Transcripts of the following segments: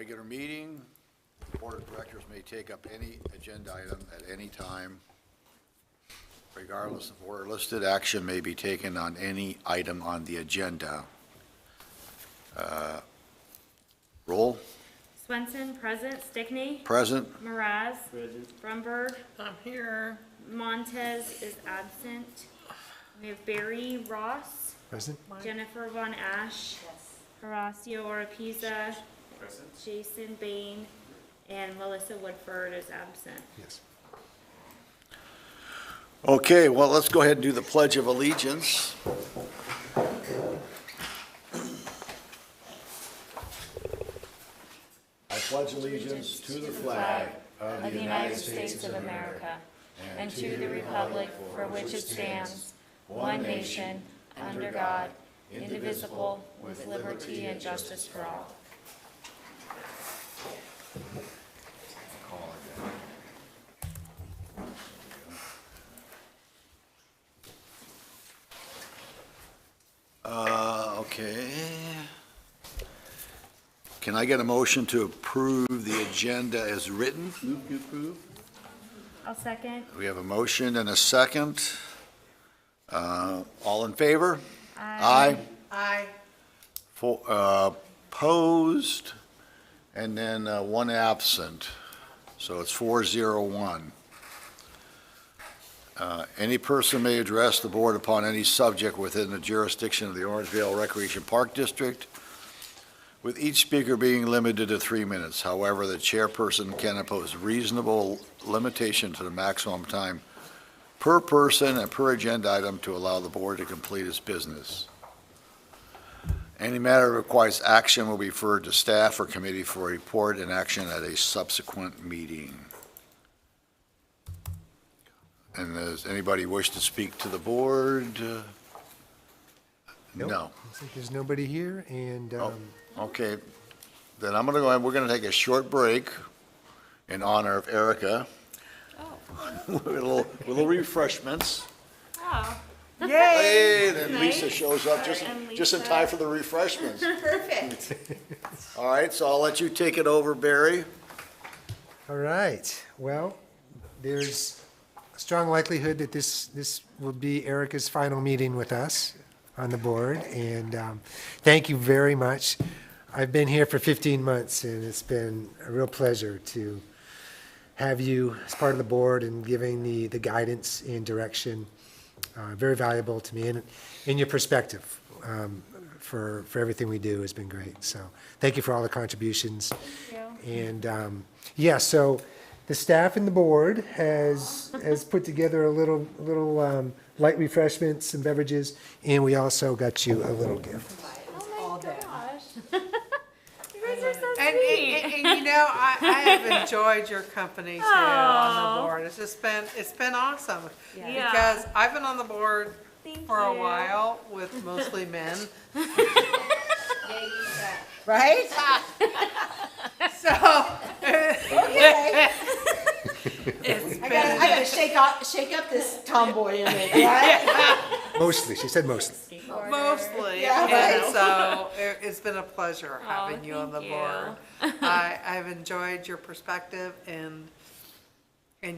regular meeting. The Board of Directors may take up any agenda item at any time. Regardless of where listed, action may be taken on any item on the agenda. Roll. Swenson, present. Stickney? Present. Mraz? Present. Brumberg? I'm here. Montez is absent. We have Barry Ross, Present? Jennifer Von Ash, Horacio Oropeza, Jason Bain, and Melissa Woodford is absent. Yes. Okay, well, let's go ahead and do the Pledge of Allegiance. I pledge allegiance to the flag of the United States of America and to the republic for which it stands, one nation, under God, indivisible, with liberty and justice for all. Okay. Can I get a motion to approve the agenda as written? Move to approve. I'll second. We have a motion and a second. All in favor? Aye. Aye. Opposed, and then one absent. So it's 401. Any person may address the board upon any subject within the jurisdiction of the Orangevale Recreation Park District, with each speaker being limited to 3 minutes. However, the chairperson can impose reasonable limitation to the maximum time per person and per agenda item to allow the board to complete its business. Any matter that requires action will be referred to staff or committee for report and action at a subsequent meeting. And does anybody wish to speak to the board? Nope. No. Looks like there's nobody here, and Okay, then I'm going to go ahead, we're going to take a short break in honor of Erica. With a little refreshments. Oh, Yay! Hey, then Lisa Nice. shows up just in Lisa. time for the refreshments. Perfect. All right, so I'll let you take it over, Barry. all right. Well, there's a strong likelihood that this will be Erica's final meeting with us on the board, and thank you very much. I've been here for 15 months, and it's been a real pleasure to have you as part of the board and giving the guidance and direction. Very valuable to me, and your perspective for everything we do has been great. So thank you for all the contributions. thank you. And so the staff and the board has put together a little light refreshments and beverages, and we also got you a little gift. Oh my gosh. You guys are so And sweet. you know, I have enjoyed your company too on the board. It's been awesome. Yeah. Because I've been on the board Thank for a you. while with mostly men. Right? So. Okay. It's I been, gotta shake up this tomboy image, right? Mostly, she said mostly. mostly, Yeah, and right. so it's been a pleasure having you on the thank board. I've enjoyed your perspective and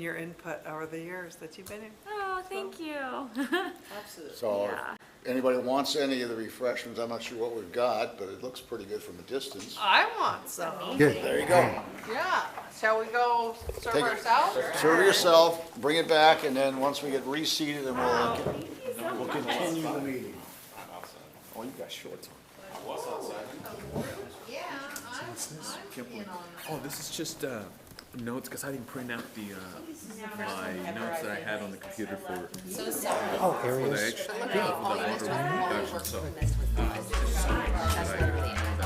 your input over the years that you've been in. Oh, thank you. Absolutely. So Yeah. if anybody wants any of the refreshments, I'm not sure what we've got, but it looks pretty good from a distance. I want some. Good. There you go. Yeah. Shall we go serve Take it. ourselves? Serve yourself, bring it back, and then once we get reseated, then we'll continue the meeting. Oh, you got shorts on. Yeah, I'm in on Oh, this is just notes, because I did't print out the my notes that I had on the computer for Oh, the areas. extra, for the water reduction, so. Just so that I-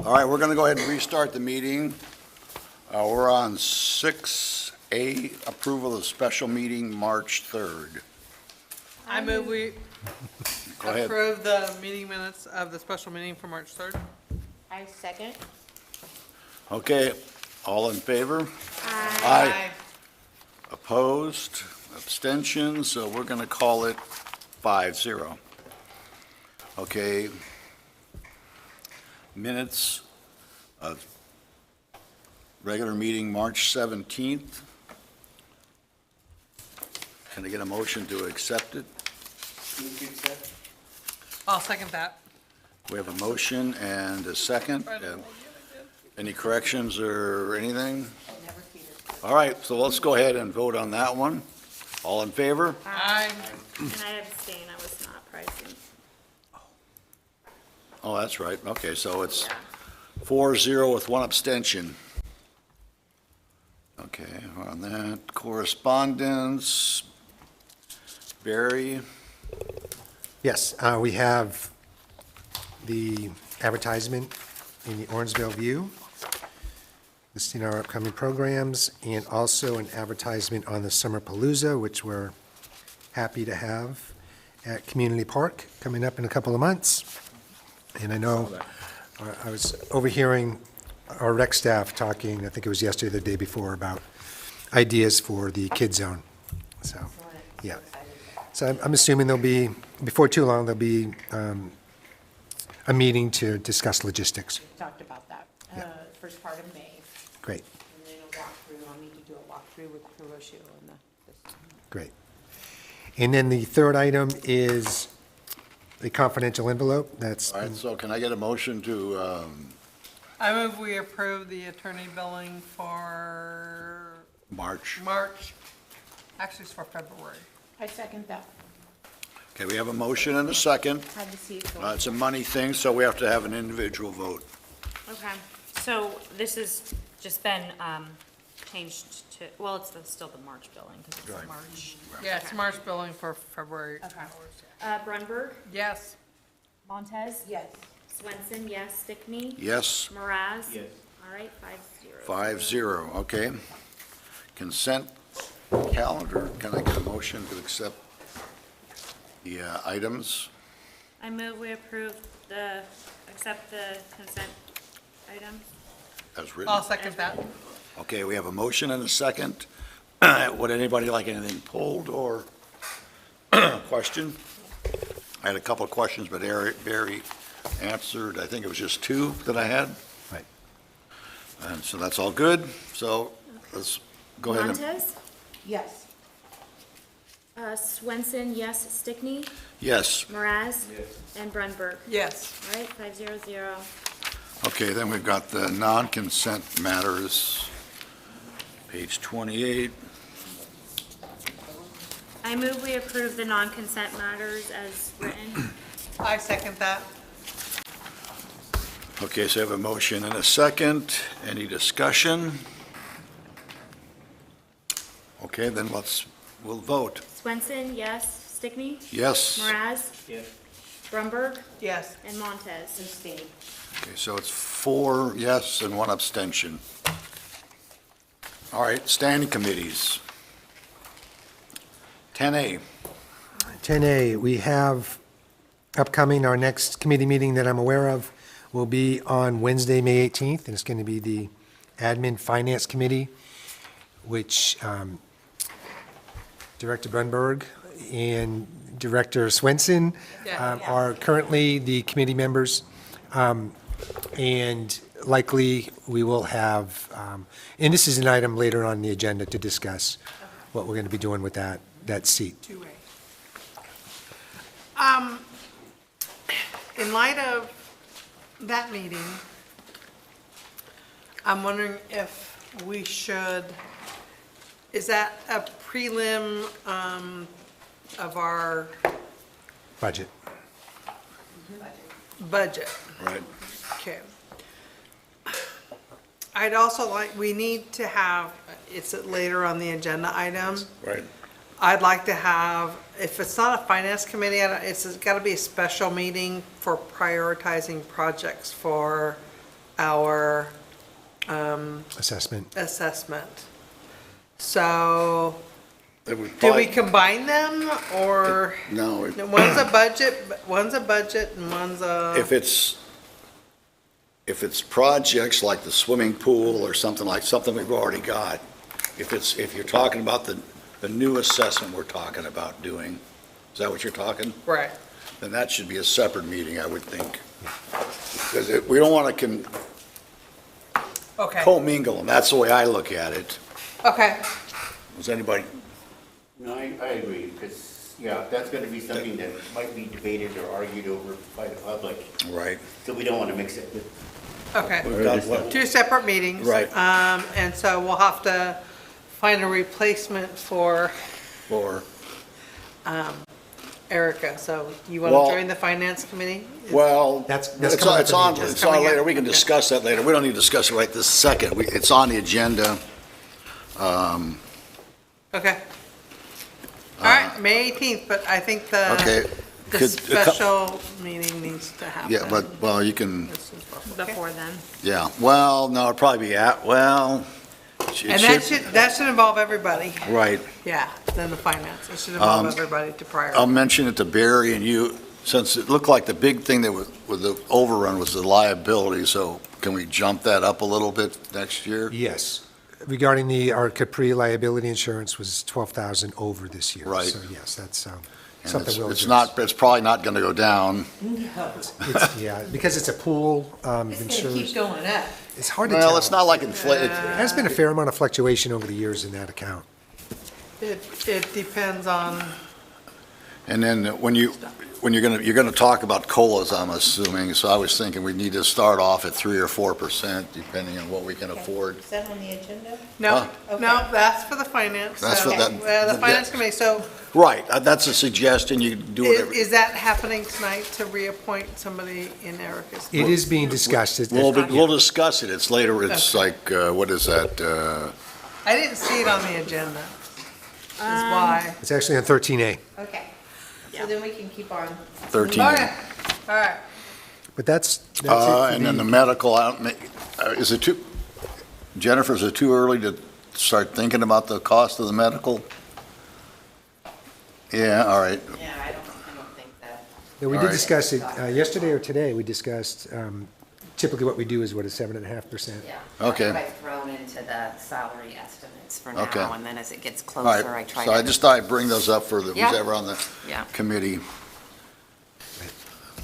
All right, we're going to go ahead and restart the meeting. We're on 6A, approval of special meeting March 3rd. I move we Go ahead. approve the meeting minutes of the special meeting for March 3rd. I second. Okay, all in favor? Aye. Opposed, abstentions, so we're going to call it 5-0. Okay. Minutes of regular meeting March 17th. Can I get a motion to accept it? I'll second that. We have a motion and a second. Any corrections or anything? All right, so let's go ahead and vote on that one. All in favor? Aye. And I abstain, I was not present. Oh, that's right. Okay, so it's 4-0 with one abstention. Okay, on that, correspondence. Barry? Yes, we have the advertisement in the Orangevale View, listing our upcoming programs, and also an advertisement on the Summer Palooza, which we're happy to have at Community Park coming up in a couple of months. And I know, I was overhearing our rec staff talking, I think it was yesterday or the day before, about ideas for the kid zone. So, yeah. So I'm assuming there'll be, before too long, there'll be a meeting to discuss logistics. Talked about that, first part of May, Great, and then a walkthrough. I'll need to do a walkthrough with Hiroshio and this. great. And then the third item is the confidential envelope. That's, All right, so can I get a motion to, I move we approve the attorney billing for March? March, actually it's for February. I second that. Okay, we have a motion and a second. Had to see it. It's a money thing, so we have to have an individual vote. Okay, so this has just been changed to, well, it's still the March billing, because Right. it's March. Yeah, it's March billing for February. Okay. Brunberg, Yes. Montez, Yes. Swenson, yes, Stickney, Yes? Mraz. Yes. All right, 5-0. 5-0, okay. Consent calendar, can I get a motion to accept the items I move we accept the consent items. as written? I'll second that. Okay, we have a motion and a second. Would anybody like anything pulled or questioned? I had a couple of questions, but Barry answered, I think it was just two that I had. right. And so that's all good. So let's go ahead and, Montez, Yes. Swenson, yes, Stickney, yes. Mraz. And Brunberg. Yes. All right, 5-0-0. Okay, then we've got the non-consent matters, page 28. I move we approve the non-consent matters as written. I second that. Okay, so I have a motion and a second. Any discussion? Okay, then we'll vote. Swenson, yes, Stickney, Yes. Mraz. Brumberg Yes. and Montez. Abstain. Okay, so it's 4 yes and 1 abstention. All right, standing committees. 10A. 10A, we have upcoming, our next committee meeting that I'm aware of will be on Wednesday, May 18th, and it's going to be the Admin Finance Committee, which Director Brunberg and Director Swenson Yeah. are currently the committee members. And likely, we will have, and this is an item later on the agenda to discuss what we're going to be doing with that seat. Two-way. In light of that meeting, I'm wondering if we should, is that a prelim of our Budget. budget? Right. Okay. I'd also like, we need to have, it's later on the agenda item. Right. I'd like to have, if it's not a finance committee, it's got to be a special meeting for prioritizing projects for our Assessment. assessment. So, It would do we probably- combine them, or No, one's a budget and one's a, if it's projects like the swimming pool or something we've already got, if you're talking about the new assessment we're talking about doing, is that what you're talking? right, Then that should be a separate meeting, I would think. Because we don't want to okay, commingle them, that's the way I look at it. okay, Does anybody, No, I agree, because, yeah, that's gonna be something that might be debated or argued over by the public, right? so we don't wanna mix it with. okay. We've got what- Two separate meetings. Right. And so we'll have to find a replacement for Or, Erica. So you want Well- to join the finance committee? well, That's it's coming up it's in the on, agenda. it's on Coming later, up. we can discuss that later, we don't need to discuss it right this second, it's on the agenda. Okay. All right, May 18th, but I think Okay. the Could- special meeting needs to happen. Yeah, but, well, you can, as soon as possible. Okay. Before then. yeah, well, no, it'd probably be it And that should involve everybody. right. Yeah, then the finance. It should involve everybody to I'll prioritize. mention it to Barry and you, since it looked like the big thing that was, with the overrun was the liability, so can we jump that up a little bit next year? Yes. Regarding our Capri liability insurance was 12,000 over this year. Right. So yes, that's And something we'll it's address. not, it's probably not gonna go down. Yeah, because it's a pool insurance. going up. It's hard to tell. Well, it's not like inflated, There has been a fair amount of fluctuation over the years in that account. It depends on, and then when you're gonna talk about COLAs, I'm assuming, so I was thinking we need to start off at 3 or 4%, depending on what we can afford. Is that on the agenda? no, Huh? no, that's for the finance. That's so, for that- the finance committee. So Right, that's a suggestion, you do whatever. is that happening tonight to reappoint somebody in Erica's? It is being discussed. We'll discuss it, it's later, it's like, what is that, I didn't see it on the agenda, is why. It's actually on 13A, Okay. So then we can keep on. 13? Okay, all right. but that's it for And then the the, medical, is it Jennifer, is it too early to start thinking about the cost of the medical? Yeah, all right, Yeah, I don't think that. yeah, we all did right. discuss it, yesterday or today, we discussed, typically what we do is what is 7.5%. Yeah. Okay. That's what I've thrown into the salary estimates for Okay. now, and then as it gets all closer, I right. try So I to, just thought I'd bring those up for who's Yeah. ever on the yeah. committee.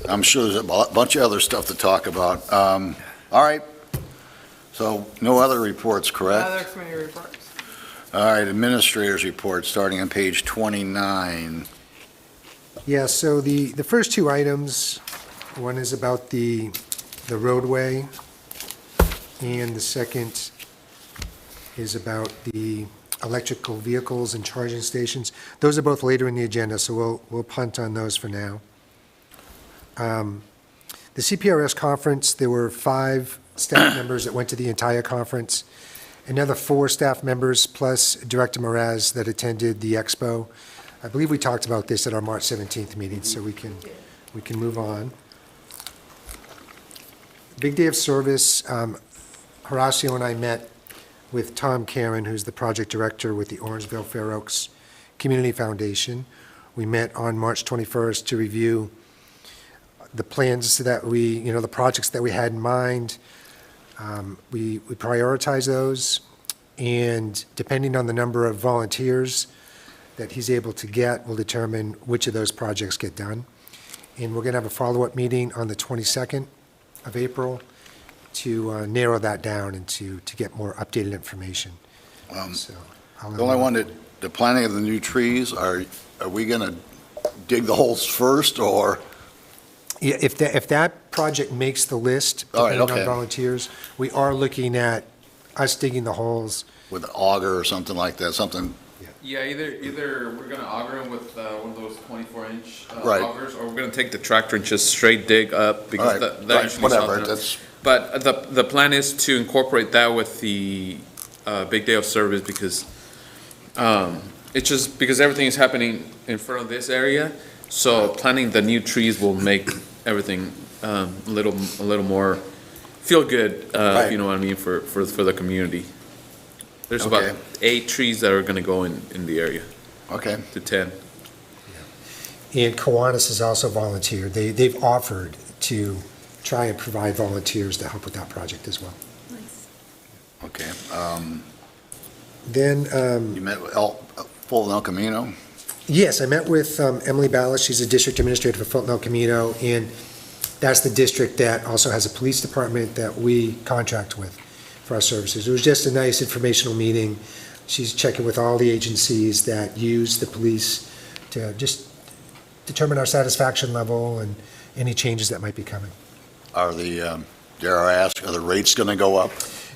I'm sure there's a bunch of other stuff to talk about. All right, so no other reports, correct? Other committee reports. All right, administrators report, starting on page 29. Yeah, so the first two items, one is about the roadway, and the second is about the electrical vehicles and charging stations. Those are both later in the agenda, so we'll punt on those for now. The CPRS conference, there were 5 staff members that went to the entire conference, another 4 staff members plus Director Moraz that attended the expo. I believe we talked about this at our March 17th meeting, so we can move on. Big day of service, Horacio and I met with Tom Karen, who's the project director with the Orangevale Fair Oaks Community Foundation. We met on March 21st to review the plans that the projects that we had in mind. We prioritize those, and depending on the number of volunteers that he's able to get, will determine which of those projects get done. And we're going to have a follow-up meeting on the 22nd of April to narrow that down and to get more updated information. So I'll- The only one the planting of the new trees, are we going to dig the holes first, or? Yeah, if that project makes the list, All right, depending on okay. volunteers, we are looking at us digging the holes. With an auger or something like that, something, Yeah, either we're gonna auger them with one of those 24-inch Right. augers, or we're gonna take the tractor and just straight dig up, all because right, that right, usually whatever, softens up. that's, But the plan is to incorporate that with the big day of service, because it's just because everything is happening in front of this area, so planting the new trees will make everything a little more feel good, Right. if you know what I mean, for the community. There's about Okay. 8 trees that are gonna go in the area, Okay, to 10. And Kiwanis has also volunteered. They've offered to try and provide volunteers to help with that project as well. okay. Then, You met with Fulton El Camino? yes, I met with Emily Ballas. She's a district administrator for Fulton El Camino, and that's the district that also has a police department that we contract with for our services. It was just a nice informational meeting. She's checking with all the agencies that use the police to just determine our satisfaction level and any changes that might be coming. Are dare I ask, are the rates going to go up?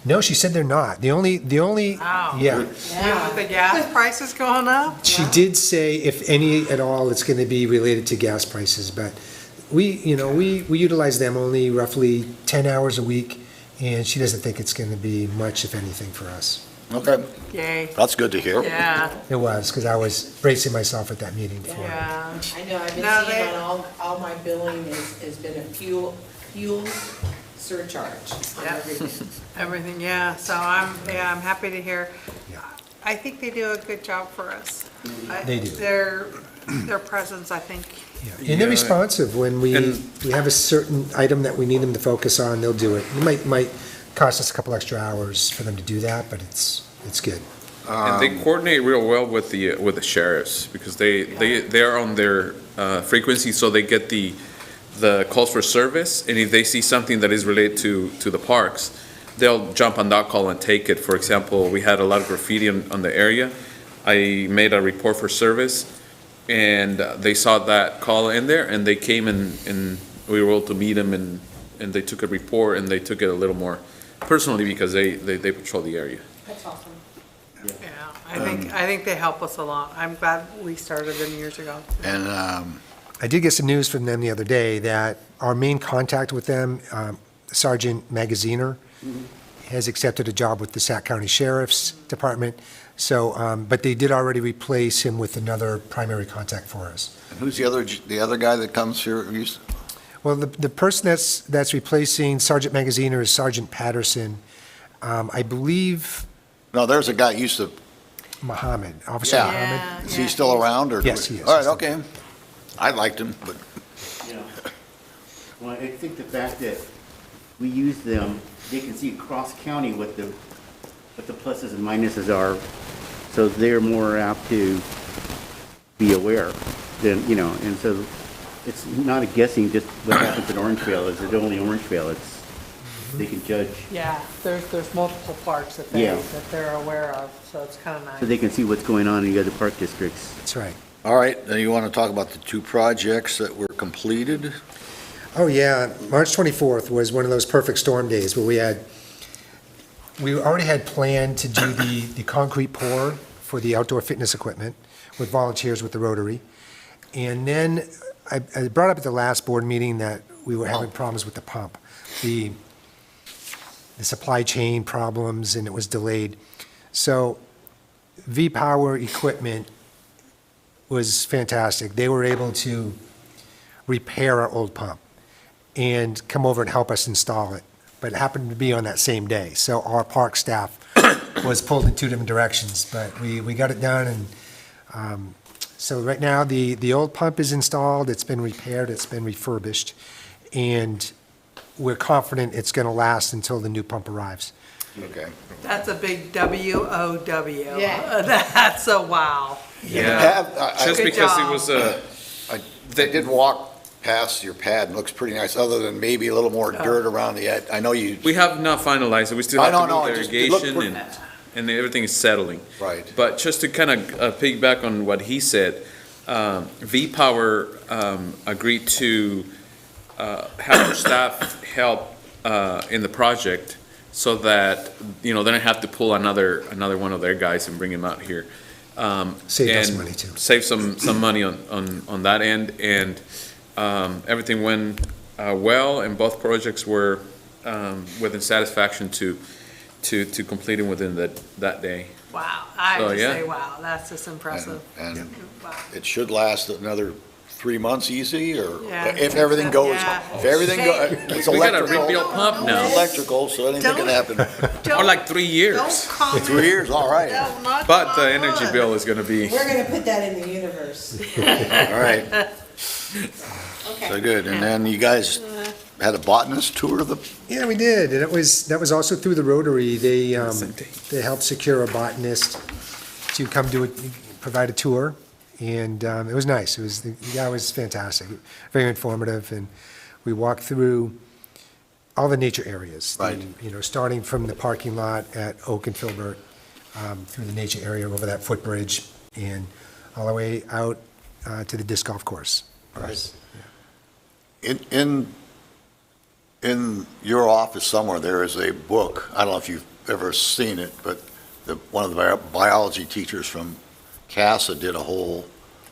No, she said they're not. The only, Wow. yeah. With the gas prices going up? She did say if any at all, it's going to be related to gas prices, but we utilize them only roughly 10 hours a week, and she doesn't think it's going to be much, if anything, for us. Okay, Yay. that's good to hear. Yeah, It was, because I was bracing myself at that meeting for it. yeah. I know, I've been No, seeing they- on all my billing has been a fuel surcharge on Yep. everything. Everything, yeah, so I'm happy to hear. Yeah. I think they do a good job for us. They do. Their presence, I think, Yeah. And they're responsive when we And- have a certain item that we need them to focus on, they'll do it. It might cost us a couple extra hours for them to do that, but it's good. And they coordinate real well with the sheriffs, because they are on their frequency, so they get the calls for service, and if they see something that is related to the parks, they'll jump on that call and take it. For example, we had a lot of graffiti on the area. I made a report for service, and they saw that call in there, and they came and we were able to meet them, and they took a report, and they took it a little more personally, because they patrol the area. That's awesome. yeah, I think they help us a lot. I'm glad we started them years ago. And I did get some news from them the other day that our main contact with them, Sergeant Magaziner, has accepted a job with the Sac County Sheriff's Department. So, but they did already replace him with another primary contact for us. who's the other guy that comes here? Well, the person that's replacing Sergeant Magaziner is Sergeant Patterson. I believe No, there's a guy who used to, Muhammad, Officer Yeah. Muhammad. Yeah, is he yeah. still around, or? Yes, he is. All right, okay. I liked him, but, Yeah. Well, I think the fact that we use them, they can see across county what the pluses and minuses are, so they're more apt to be aware than, and so it's not a guessing just what happens in Orangevale, is it only Orangevale, they can judge, Yeah, there's multiple parks that Yeah. they're aware of, so it's kind of so nice. they can see what's going on in the other park districts. That's right. all right, then you want to talk about the 2 projects that were completed? Oh, yeah, March 24th was one of those perfect storm days where we already had planned to do the concrete pour for the outdoor fitness equipment with volunteers with the Rotary. And then I brought up at the last board meeting that we were having problems with the pump, the supply chain problems, and it was delayed. So V-Power equipment was fantastic. They were able to repair our old pump and come over and help us install it. But it happened to be on that same day. So our park staff was pulled in 2 different directions, but we got it done. And so right now, the old pump is installed, it's been repaired, it's been refurbished, and we're confident it's going to last until the new pump arrives. Okay. That's a big WOW. Yeah. That's a wow. Yeah, just Good because it job. was I did walk past your pad, and it looks pretty nice, other than maybe a little more dirt around the edge. I know you, we have not finalized it, we still I have to know, do the it just- it looked irrigation, pretty- and everything is settling. right. But just to kind of piggyback on what he said, V-Power agreed to have our staff help in the project, so that, they don't have to pull another one of their guys and bring him out here. Saved us And money, too. Save some money on that end, and everything went well, and both projects were within satisfaction to completing within that day. Wow, I So, just yeah. say, wow, that's just impressive. And Wow. it should last another 3 months easy, or Yeah. if everything goes, Yeah. if everything goes, it's We got a electrical. rebuilt pump now. It's electrical, so anything can happen. Or like 3 years. Don't comment. 3 years, all right, Don't knock But on the energy wood. bill is gonna be, We're gonna put that in the universe. all right, Okay. so good. And then you guys had a botanist tour of the, Yeah, we did, and that was also through the Rotary. They helped secure a botanist to come provide a tour, and it was nice. The guy was fantastic, very informative, and we walked through all the nature areas. Right. Starting from the parking lot at Oak and Filbert, through the nature area over that footbridge, and all the way out to the disc golf course. Right. in your office somewhere, there is a book, I don't know if you've ever seen it, but one of the biology teachers from CASA did a whole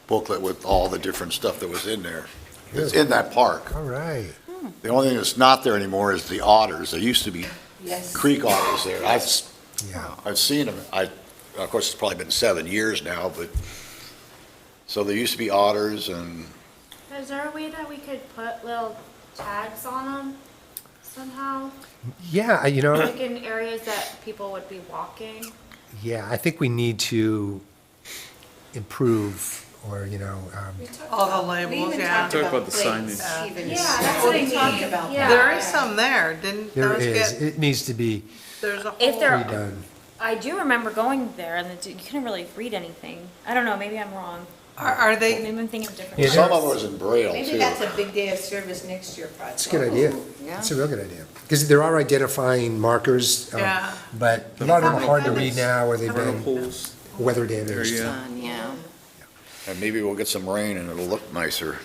booklet with all the different stuff that was in there. It's in that park. All right. The only thing that's not there anymore is the otters. There used to be Yes. creek otters there. Yeah. I've seen them. Of course, it's probably been 7 years now, but, so there used to be otters, and Is there a way that we could put little tags on them somehow? Yeah, Like in areas that people would be walking? yeah, I think we need to improve, or, All the labels, yeah. Talk about the signage. Yeah, that's what I mean. about Yeah. There is some there, didn't there those is, get, it needs to be there's a If whole. there- redone. I do remember going there and you couldn't really read anything. I don't know, maybe I'm wrong. Are they, Maybe I'm thinking of different. Yeah, some of it was in Braille, Maybe too. that's a big day of service next year project. It's a good idea. It's a real good idea. Because there are identifying markers, Yeah. but a lot of them are hard to read now, or they've been Pools weather damaged. area. Yeah. And maybe we'll get some rain and it'll look nicer.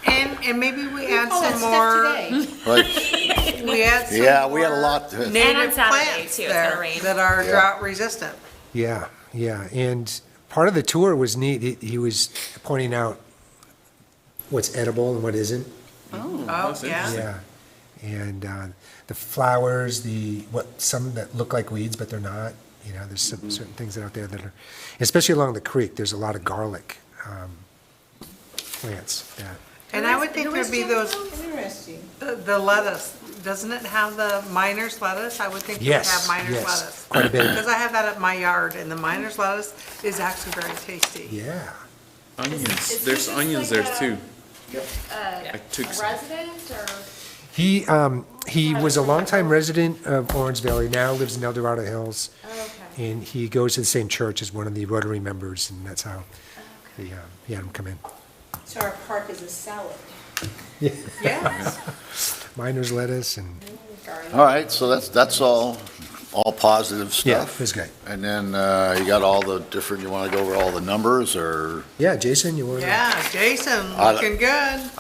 and maybe we add All that some more, stuff today. Right? we add some Yeah, we had a more lot to, And on native Saturday, plants too, it's gonna there rain. that are Yeah. drought resistant. Yeah, and part of the tour was neat. He was pointing out what's edible and what isn't. Oh, That's yeah. Yeah, and the flowers, some that look like weeds, but they're not. There's some certain things out there that are, especially along the creek, there's a lot of garlic plants that, And I would think there'd be those, Interesting. the lettuce, doesn't it have the miner's lettuce? I would think it would yes, have miner's yes, lettuce. quite a bit. Because I have that at my yard, and the miner's lettuce is actually very tasty. Yeah, Onions, there's onions there too. I took some. Resident or? he was a longtime resident of Orangevale. He now lives in El Dorado Hills, Okay. and he goes to the same church as one of the Rotary members, and that's how he had him come in. So our park is a salad. Yes. Miner's lettuce and, all right, so that's all positive yeah, stuff. it was great. And then you got all the different, you want to go over all the numbers, or, Yeah, Jason, you want to? Yeah, Jason, I- looking good.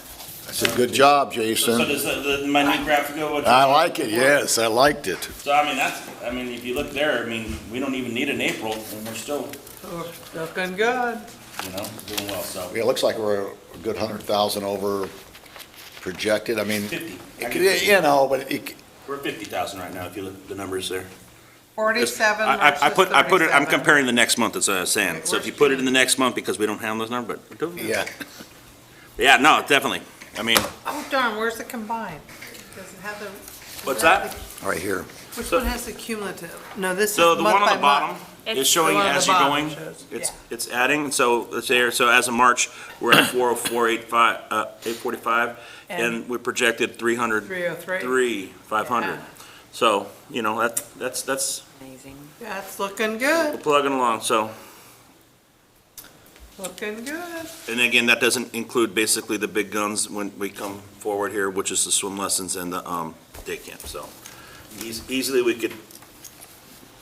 I said, good job, So Jason. does my new graphic go? I like it, yes, I liked it. So I mean, if you look there, we don't even need an April, and we're still, Oh, looking good. doing well, so. It looks like we're a good 100,000 over projected, I mean, 50. but We're at 50,000 right now, if you look at the numbers there. 47 I versus put it, I'm 37. comparing the next month as I was saying, so if you put it in the next month, because we don't have those numbers, but we're doing yeah. Yeah, no, definitely. Oh darn, where's the combined? Does it have the? What's that? Right here. Which one has the cumulative? No, this is So the month one on by the bottom month. is It's showing the one on as the you're bottom going, shows, it's adding, so it's there, so as of March, we're at 845, and we projected 303. 500. Yeah. So, that's, Amazing. That's looking we're good, plugging along, so, looking good. and again, that doesn't include basically the big guns when we come forward here, which is the swim lessons and the, day camp, so. Easily we could,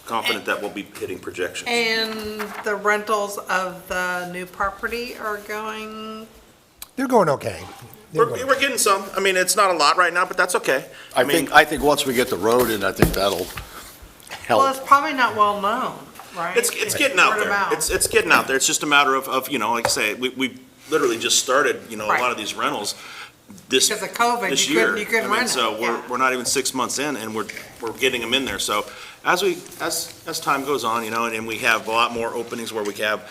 confident that we'll be hitting projections. And the rentals of the new property are going, They're going okay. They're going- We're getting some, it's not a lot right now, but that's okay. I think once we get the road in, I think that'll well, help. it's probably not well known, right? It's getting out word of there. mouth. It's getting out there. It's just a matter of, like I say, we literally just started, a Right. lot of these rentals. this, Because of COVID, this you year. couldn't- you couldn't I mean, run it, So yeah. we're not even 6 months in, and we're getting them in there. So as time goes on, and we have a lot more openings where we have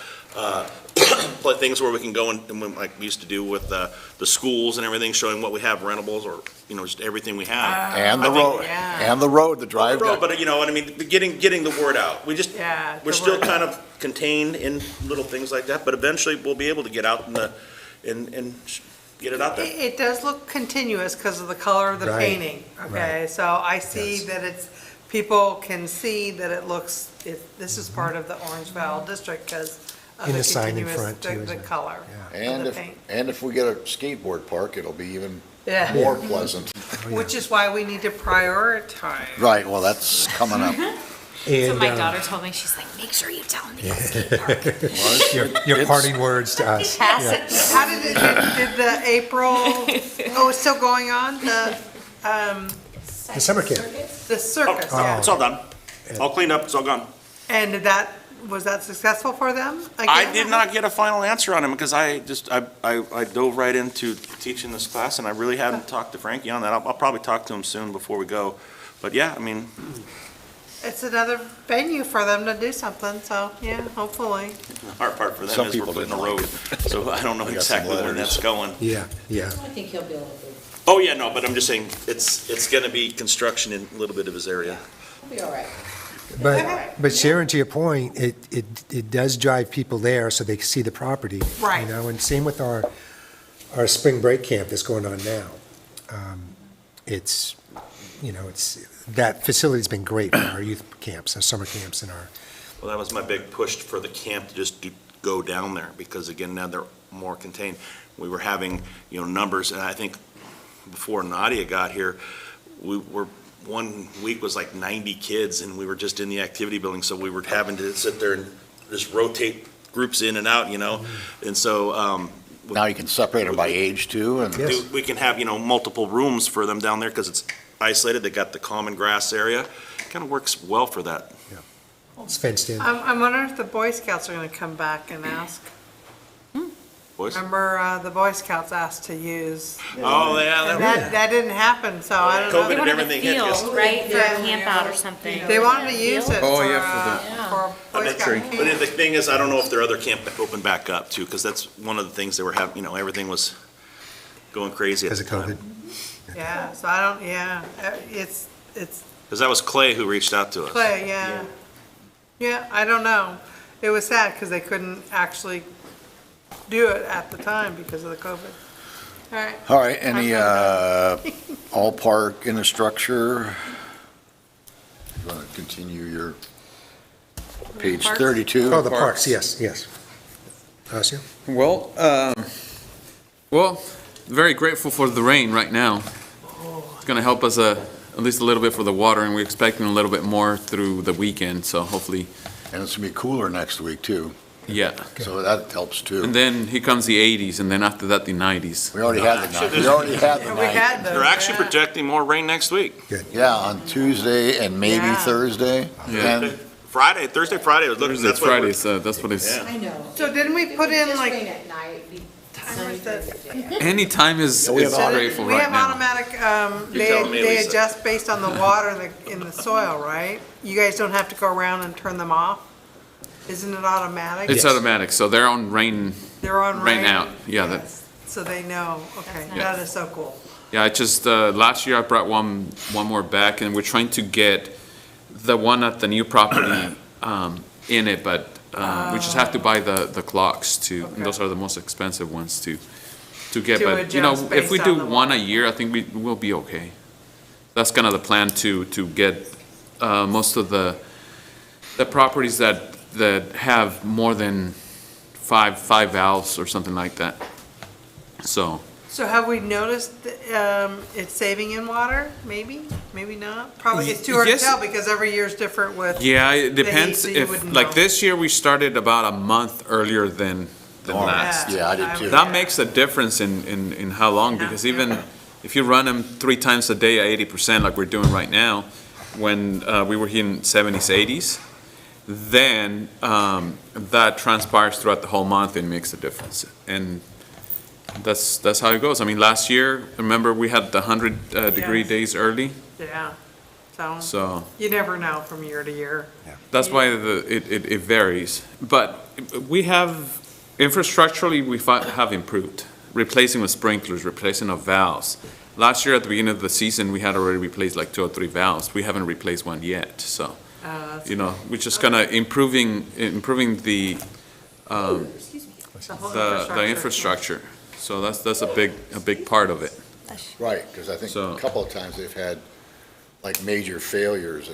things where we can go and like we used to do with the schools and everything, showing what we have, rentables, or, just everything we have. And the I think- road, yeah. and the road, the drive. But you know what I mean, getting the word out. Yeah, We're the still word. kind of contained in little things like that, but eventually we'll be able to get out and get it out there. It does look continuous because of the color of the Right, painting, okay? So I see Yes. that people can see that it looks, this is part of the Orangevale district because of And the a sign in continuous, front, too, the isn't it? color Yeah. of And the if, paint. and if we get a skateboard park, it'll be even Yeah, more pleasant. which is why we need to prioritize. Right, well, that's coming up. So And my daughter told me, she's like, make sure you tell him to get a skate park. your parting words to us. Pass Yeah. it. How did the April, it's still going on, The summer camp. the circus, yeah? It's all done. All cleaned up, it's all gone. And was that successful for them? I again? did not get a final answer on him because I dove right into teaching this class, and I really haven't talked to Frankie on that. I'll probably talk to him soon before we go. But yeah, I mean, It's another venue for them to do something, so, yeah, hopefully. the hard part for them Some is we're people putting a didn't like road, so I don't know We got some exactly where letters. that's going. Yeah, yeah. I think he'll be able to, Oh, yeah, no, but I'm just saying, it's gonna be construction in a little bit of his area. he'll be all right. But Sharon, to your point, it does drive people there so they can see the property. Right. And same with our spring break camp that's going on now. It's, that facility's been great for our youth camps, our summer camps and our, Well, that was my big push for the camp to just go down there, because again, now they're more contained. We were having, numbers, and I think before Nadia got here, one week was like 90 kids, and we were just in the activity building, so we were having to sit there and just rotate groups in and out, and so, Now you can separate them by age too, and Yes. we can have, multiple rooms for them down there, because it's isolated, they got the common grass area, kind of works well for that. it's fenced in. I'm wondering if the Boy Scouts are gonna come back and ask. Boys? Remember, the Boy Scouts asked to use, Oh, yeah, and that that didn't happen, so I don't know. COVID They and wanted a everything hit, yes. field, right, for a Yeah. camp out or something. They wanted to use it Oh, for, yeah, for Boy That's Scout true. But camp. the thing is, I don't know if their other camp opened back up too, because that's one of the things they were having, everything was going crazy at Because the of COVID. time. Yeah, so I don't, it's Because that was Clay who reached out to us. Clay, yeah. Yeah, I don't know. It was sad because they couldn't actually do it at the time because of the COVID. All right. all right, any, all park in the structure? You want to continue your page Parks? 32? Oh, the parks, yes. Asya? Well, very grateful for the rain right now. It's gonna help us at least a little bit for the water, and we're expecting a little bit more through the weekend, so hopefully, And it's gonna be cooler next week too, yeah. so that helps And too. then here comes the 80s, and then after that, the 90s. We already had the night, we already had the We night. had those. They're actually yeah. projecting more rain next week. Yeah, on Tuesday and maybe Yeah. Thursday. Yeah. And Thursday, Friday, it was looking, Thursday, that's what we're- Friday, that's what it's, Yeah. I know. So didn't we put in Just like, rain at night, be sunny that- during the day. any time is Yeah, we have grateful we right have now. automatic, You're telling me, they Lisa. adjust based on the water in the soil, right? You guys don't have to go around and turn them off? Isn't it automatic? It's automatic, so they're on rain, They're on rain rain? out, yeah, that, So they know, okay, That's that is so cool. yeah, I just, last year I brought one more back, and we're trying to get the one at the new property, in it, but, we just have to buy the clocks too, and those are the most expensive ones to get, To but, adjust if we based do on the one a water. year, I think we'll be okay. That's kind of the plan to get, most of the properties that have more than five valves or something like that. So, So have we noticed, it's saving in water, maybe, maybe not? Probably, it's too hard to Yes. tell because every year's different with. yeah, it depends so you if, wouldn't like know. this year, we started about a month earlier than last. Yeah, I did too. That makes a difference in how long, because even if you run them 3 times a day at 80%, like we're doing right now, when we were here in 70s, 80s, then that transpires throughout the whole month and makes a difference. And that's how it goes. I mean, last year, remember, we had the 100-degree Yes. days early, Yeah, so so you never know from year to year. that's why it varies. But we have, infrastructurally, have improved, replacing with sprinklers, replacing of valves. Last year, at the beginning of the season, we had already replaced like 2 or 3 valves. We haven't replaced one yet, so, That's we're just kind of improving the, the whole the infrastructure. So that's a big part of it. Right, because I think So- a couple of times they've had like major failures.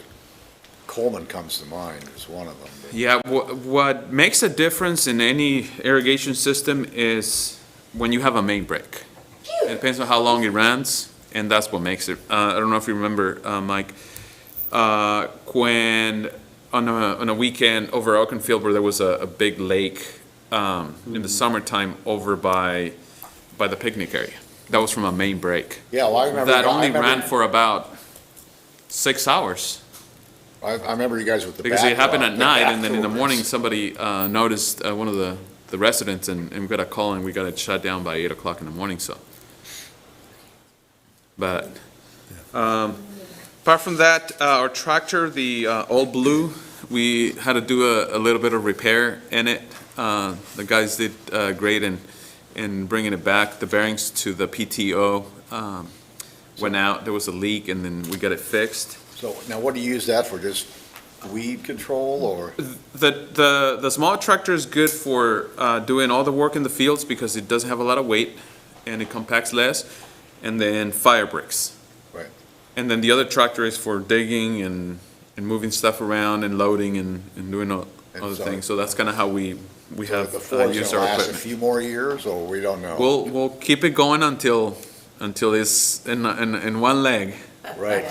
Coleman comes to mind as one of them. Yeah, what makes a difference in any irrigation system is when you have a main break. It depends on how long it runs, and that's what makes it. I don't know if you remember, Mike, when on a weekend over Oakenfield where there was a big lake in the summertime over by the picnic area. That was from a main break. Yeah, well, I remember. That I only remember- ran for about 6 hours. I remember you guys with the Because it happened at the night, and then in the back morning, doors. somebody noticed, one of the residents, and we got a call, and we got it shut down by 8 o'clock in the morning, so. But, apart from that, our tractor, the Old Blue, we had to do a little bit of repair in it. The guys did great in bringing it back. The bearings to the PTO went out, there was a leak, and then we got it fixed. So now what do you use that for? Just weed control or? The small tractor is good for doing all the work in the fields because it doesn't have a lot of weight and it compacts less, and then fire bricks. Right. And then the other tractor is for digging and moving stuff around and loading and doing And other so- things. So that's kind of how we So have the Ford's used gonna our last a equipment. few more years or we don't know? We'll keep it going until it's in one leg, Right.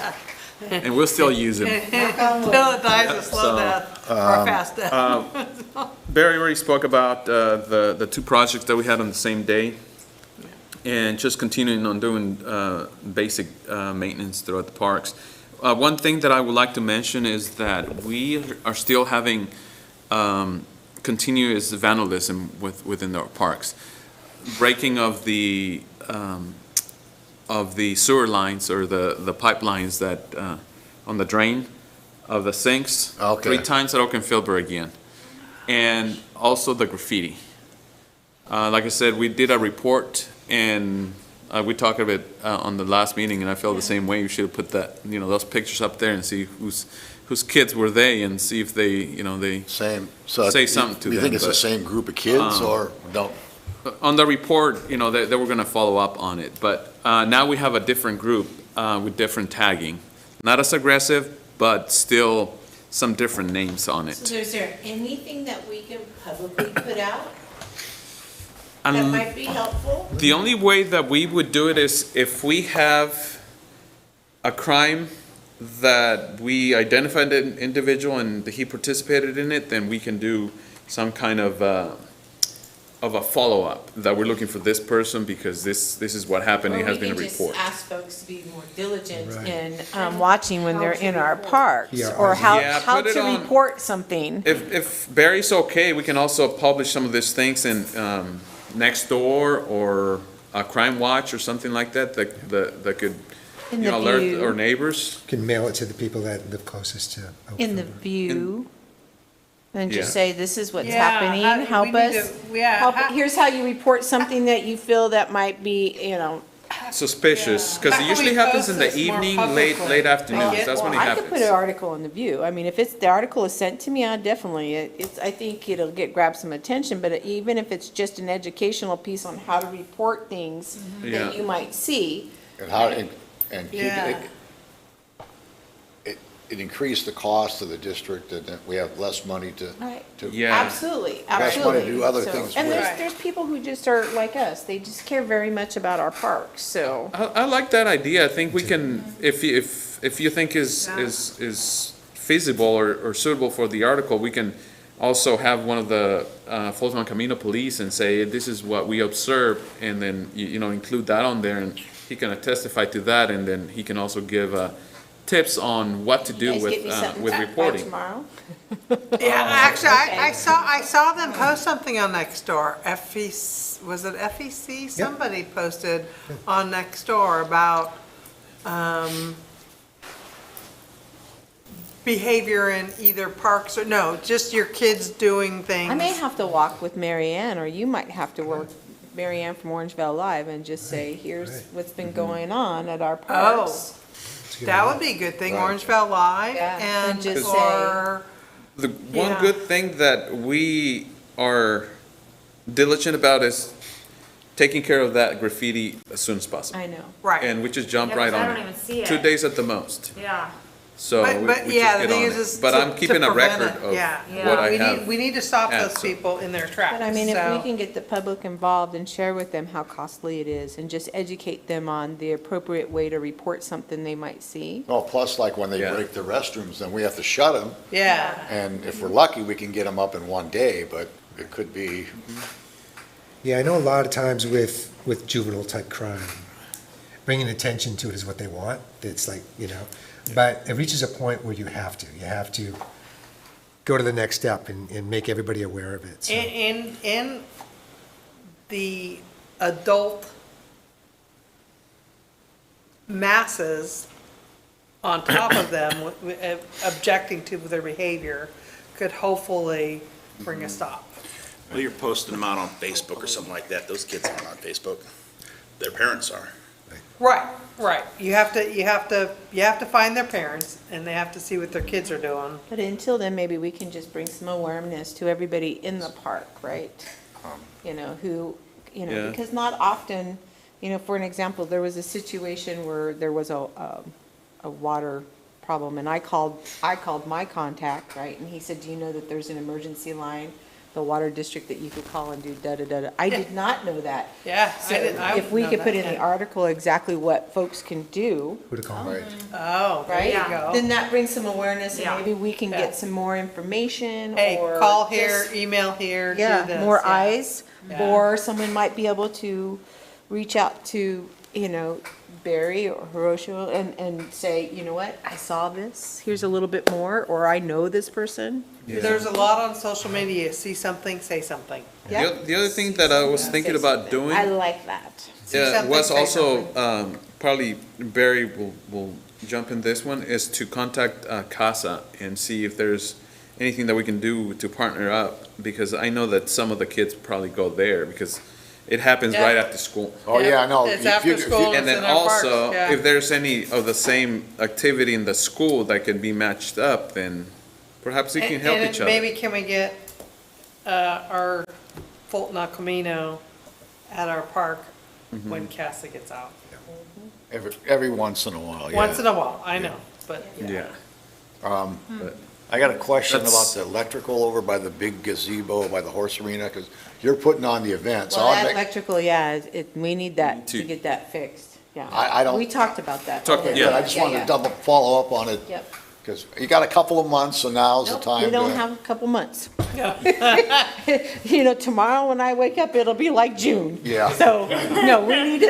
and we'll still use it. Until it dies a slow So, death or a fast death. Barry already spoke about the 2 projects that we had on the same day, and just continuing on doing basic maintenance throughout the parks. One thing that I would like to mention is that we are still having continuous vandalism within our parks. Breaking of the sewer lines or the pipelines that, on the drain of the sinks. Okay. 3 times at Oakenfield again. And also the graffiti. Like I said, we did a report and we talked about it on the last meeting, and I felt the same way. You should have put that, those pictures up there and see whose kids were they, and see if they, Same. So Say something to You think them, it's the but, same group of kids or don't? on the report, they were gonna follow up on it. But now we have a different group with different tagging. Not as aggressive, but still some different names on So it. is there anything that we can publicly put out that Um, might be helpful? The only way that we would do it is if we have a crime that we identified an individual and he participated in it, then we can do some kind of a follow-up, that we're looking for this person because this is what happened, it has been a Or we can report. just ask folks to be more diligent Right. in, Watching when they're in our parks, Yeah, or how, Yeah, how put it to on- report something. If Barry's okay, we can also publish some of these things in Nextdoor or a Crime Watch or something like that could, In the alert View. our neighbors. Can mail it to the people that live closest to In the Oakfield. View, and just Yeah. say, this is what's Yeah, happening, we help need us. to- yeah, Help- how- Here's how you report something that you feel that might be, Suspicious, Yeah. because How it can usually we happens in post the this more evening, publicly? late afternoons, Well, that's when it I could put an happens. article in the View. I mean, if the article is sent to me, I definitely, I think it'll grab some attention, but even if it's just an educational piece on how to report things Yeah. that you might see. And how, and keep Yeah. it increased the cost of the district and that we have less money to. Right. Yeah. Absolutely, Less money to absolutely. do other So- things And with. there's people who just are like us. They just care very much about our parks, so. I like that idea, I think we can, if you think is feasible or suitable for the article, we can also have one of the Fulton Camino Police and say, this is what we observed, and then, include that on there, and he can testify to that, and then he can also give tips on what to do with reporting. Tomorrow? Yeah, actually, I saw them post something on Nextdoor. Was it FEC? Somebody posted on Nextdoor about, behavior in either parks or, no, just your kids doing things. I may have to walk with Mary Ann, or you might have to work Mary Ann from Orangevale Live and just say, here's what's been going on at our parks. That would be a good thing, Right. Orangevale Live, Yeah, and just or, The one Yeah. good thing that we are diligent about is taking care of that graffiti as soon as possible. I know. right. And we just jump Yeah, right 'cause I on don't even see it. it. 2 days at the most. Yeah. So we But just yeah, the get thing on is it. But I'm to keeping a prevent record it, of yeah. what I We need, have. we need to stop Yeah, those so- people in their tracks. But I mean, if we so- can get the public involved and share with them how costly it is and just educate them on the appropriate way to report something they might see. Well, plus like when they Yeah. break the restrooms, then we have to shut them. Yeah, And if we're lucky, we can get them up in one day, but it could be, Yeah, I know a lot of times with juvenile type crime, bringing attention to it is what they want. It's like, but it reaches a point where you have to go to the next step and make everybody aware of it. So, in the adult masses on top of them objecting to their behavior could hopefully bring a stop. Well, you're posting them out on Facebook or something like that. Those kids aren't on Facebook. Their parents are. Right. You have to find their parents and they have to see what their kids are doing. But until then, maybe we can just bring some awareness to everybody in the park, right? Yeah. Because not often, for an example, there was a situation where there was a water problem, and I called my contact, right? And he said, do you know that there's an emergency line, the water district, that you could call and do da-da-da-da? I did not know that. Yeah, So I if we know could that, put in the yeah. article exactly what folks can do, who to call? right? Oh, there right? you go. Then that brings some awareness, Yeah. and maybe we can Yeah. get some more information, Hey, or call here, just- email here, do Yeah, this. more yeah. eyes, Yeah. or someone might be able to reach out to, Barry or Hiroshio and say, you know what, I saw this, here's a little bit more, or I know this person. There's a lot on social media, see something, say something. Yeah, The other thing that I was thinking about doing. I like that. See something, was say also, probably Barry will jump in this one, is to contact CASA and see if there's anything that we can do to partner up, because I know that some of the kids probably go there, because it happens Yeah. right after school. Oh, yeah, I know. It's If you- after if you- school. And then in our parks, also, yeah. if there's any of the same activity in the school that can be matched up, then perhaps we can help And each other. maybe can we get, our Fulton El Camino at our park when Casa gets out? Every once in a while, yeah. Once in a while, I know, but. Yeah. I got a question about That's- the electrical over by the big gazebo by the horse arena, because you're putting on the event, so Well, I'll that make, electrical, yeah, we need that to- to get that fixed, yeah. I don't- We talked about that. Yeah. I just wanted to follow up on it, Yep. because you got a couple of months, so now's the Nope, time we don't to. have a couple months. Tomorrow when I wake up, it'll be like June. Yeah. So, no, we need,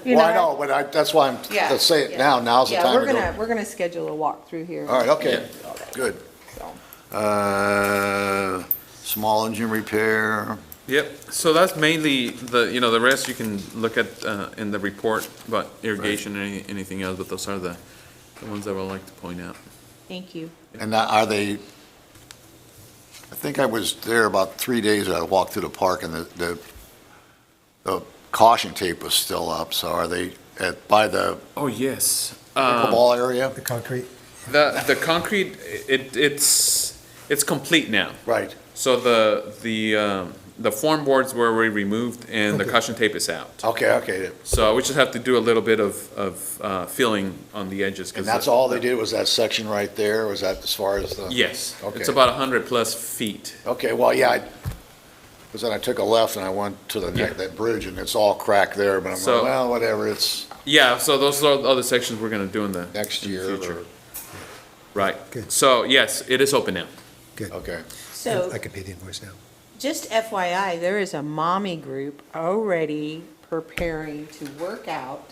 Well, I know, but that's why I'm, Yeah, let's say it yeah. now, now's the Yeah, time we're to go. gonna schedule a walk through here. All right, okay, good. So, Small engine repair, Yep, so that's mainly the rest you can look at in the report about irrigation and anything else, but those are the ones that I would like to point out. thank you. and are they, I think I was there about 3 days, I walked through the park, and the caution tape was still up, so are they by the Oh, yes. pickleball area? The concrete? The concrete, it's complete now. Right, So the form boards were already removed and the Okay. caution tape is out. okay, So we just have to do a little bit of filling on the edges. 'cause and that's all they did, was that section right there, or was that as far as the? Yes, Okay. it's about 100+ feet. Okay, well, yeah, because then I took a left and I went to that bridge, and it's all cracked there, but I'm So- like, well, whatever, it's Yeah, so those are the other sections we're gonna do in the next in the year, future. or, Right. Good. So, yes, it is open now. Good. okay. So, I can pay the invoice now. just FYI, there is a mommy group already preparing to work out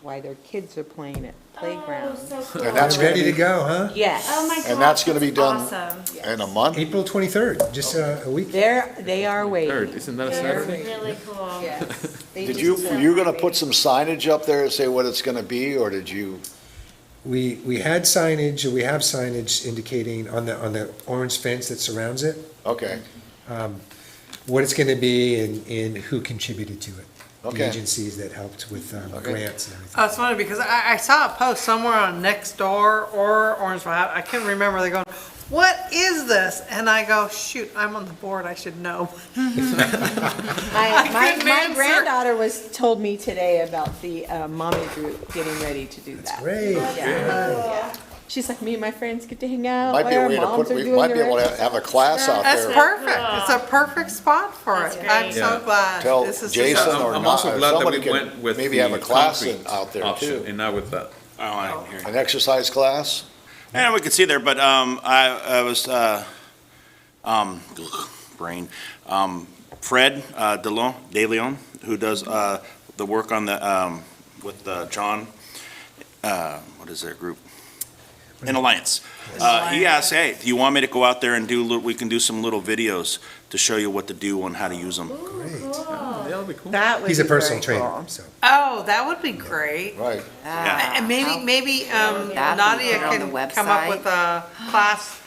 while their kids are playing at playground. Oh, so cool. And that's Ready gonna to be, go, huh? Yes. Oh my gosh, and that's gonna be that's done awesome. in a month? April 23rd, just a week. They are Third, waiting. isn't that a They're Saturday? Really cool. Yes. They Did just- were you gonna put some signage up there to say what it's gonna be, or did you? We had signage, or we have signage indicating on the orange fence that surrounds it, Okay, what it's gonna be and who contributed to it. The Okay. agencies that helped with Okay. grants and everything. Oh, it's funny because I saw a post somewhere on Nextdoor or Orangevale, I can't remember, they're going, what is this? And I go, shoot, I'm on the board, I should know. My couldn't answer. granddaughter told me today about the mommy group getting ready to do that. Great. Yeah. She's like, me and my friends get to hang out might be while a our way to moms put, are we doing might be their able to exercise. have a class out That's there. perfect, it's a perfect spot for That's it. I'm great. so glad. Tell This is Jason just- or I'm not, also or glad that somebody we can went with maybe the have a class concrete out there option too. and not with that. Oh, I didn't hear you. An exercise class? Yeah, we could see there, but I was, brain, Fred De Leon, who does the work on the, with John, what is their group? In Alliance. He asked, hey, do you want me to go out there and we can do some little videos to show you what to do and how to use them? Great. That'll be cool. That would He's a be personal very trainer, cool. so. Oh, that would be great. Right. Yeah. And maybe that be Nadia put on can the come up website? with a class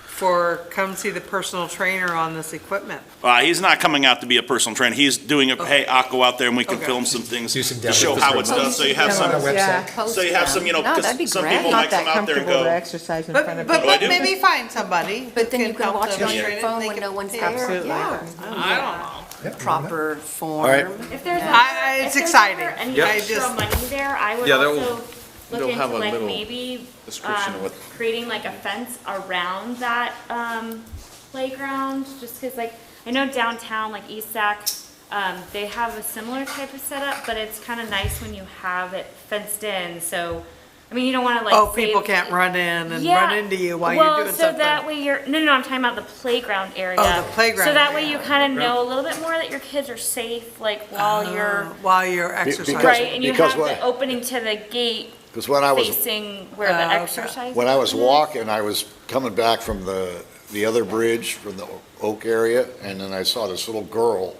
for, come see the personal trainer on this equipment. He's not coming out to be a personal trainer. He's doing a, hey, I'll go out there and we can Okay. film some things Do some to demos. show how it's done. So you have On our some, website. so you have some, you know, No, that'd be because some great. people Not might come that out there and comfortable to go, exercise in But, front of but Oh, I people. do? maybe find somebody. But then who you can watch it on demonstrate your it. phone They when can- no one's yeah. there. Yeah. I don't know. Yep. Proper form. right. If there's, It's if there's exciting. ever any Yep. extra money there, I would Yeah, they'll- also look they'll into have a like little maybe, description of what- creating like a fence around that, playground, just cause like, I know downtown, like East Sac, they have a similar type of setup, but it's kinda nice when you have it fenced in, so, I mean, you don't wanna like. Oh, people save- can't run in and Yeah. run into you while you're doing Well, so something. that way you're, no, I'm talking about the playground area. Oh, the playground So that way area. you kind of know a little bit more that your kids are safe, like while you're, While you're exercising. because- right, and you because have what- the opening to the gate Because when I was, facing where the okay. exercise. when I was is. walking, I was coming back from the other bridge from the Oak area, and then I saw this little girl.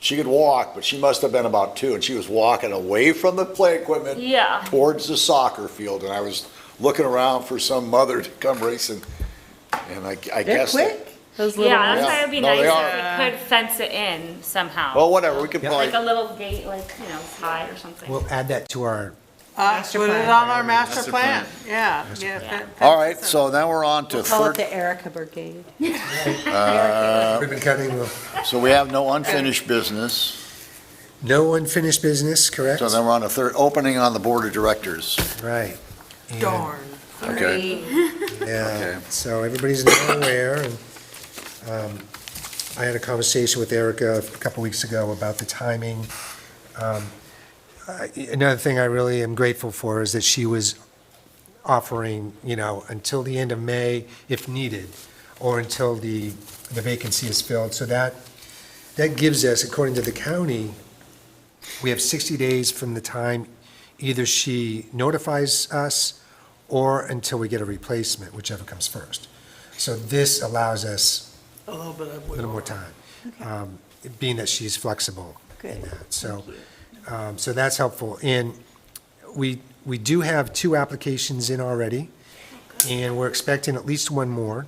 She could walk, but she must have been about 2, and she was walking away from the play equipment Yeah, towards the soccer field, and I was looking around for some mother to come racing, and I They're guess. quick, those little yeah, that's Yeah. why it'd be No, nice they if are. we could fence it in somehow. Well, whatever, we could Yeah. Like probably, a little gate, like, you know, tie or something. We'll add that to our, Master Put it plan. on our master Master plan, plan. yeah. Yeah. all right, so now we're on to Call it third, the Erica Brigade. ribbon cutting, so we have no unfinished business, no unfinished business, correct? so then we're on to third, opening on the board of directors. Right. And- Darn. Okay. Yeah, Okay. so everybody's now aware, and I had a conversation with Erica a couple weeks ago about the timing. Another thing I really am grateful for is that she was offering, until the end of May if needed, or until the vacancy is filled. So that gives us, according to the county, we have 60 days from the time either she notifies us or until we get a replacement, whichever comes first. So this allows us A little bit of a little more time, being that she's flexible in that. So that's helpful. And we do have 2 applications in already, and we're expecting at least 1 more.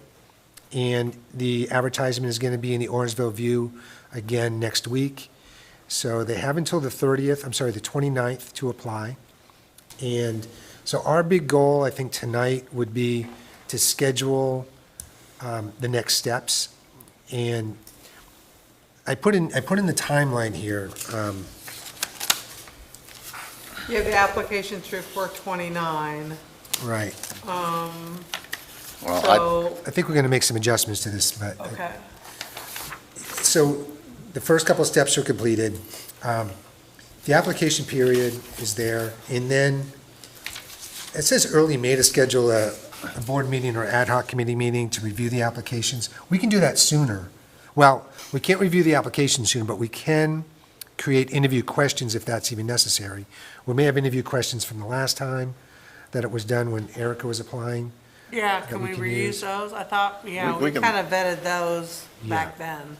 And the advertisement is going to be in the Orangevale View again next week. So they have until the 29th to apply. And so our big goal, I think, tonight would be to schedule the next steps. And I put in the timeline here. You have the application through 4/29, Right. Well, so, I think we're going to make some adjustments to this, but. okay. So the first couple of steps are completed. The application period is there, and then it says early May to schedule a board meeting or ad hoc committee meeting to review the applications. We can do that sooner. Well, we can't review the application sooner, but we can create interview questions if that's even necessary. We may have interview questions from the last time that it was done when Erica was applying. Yeah, that can we we can reuse use. those? I thought, yeah, We we can- kind of vetted those back then.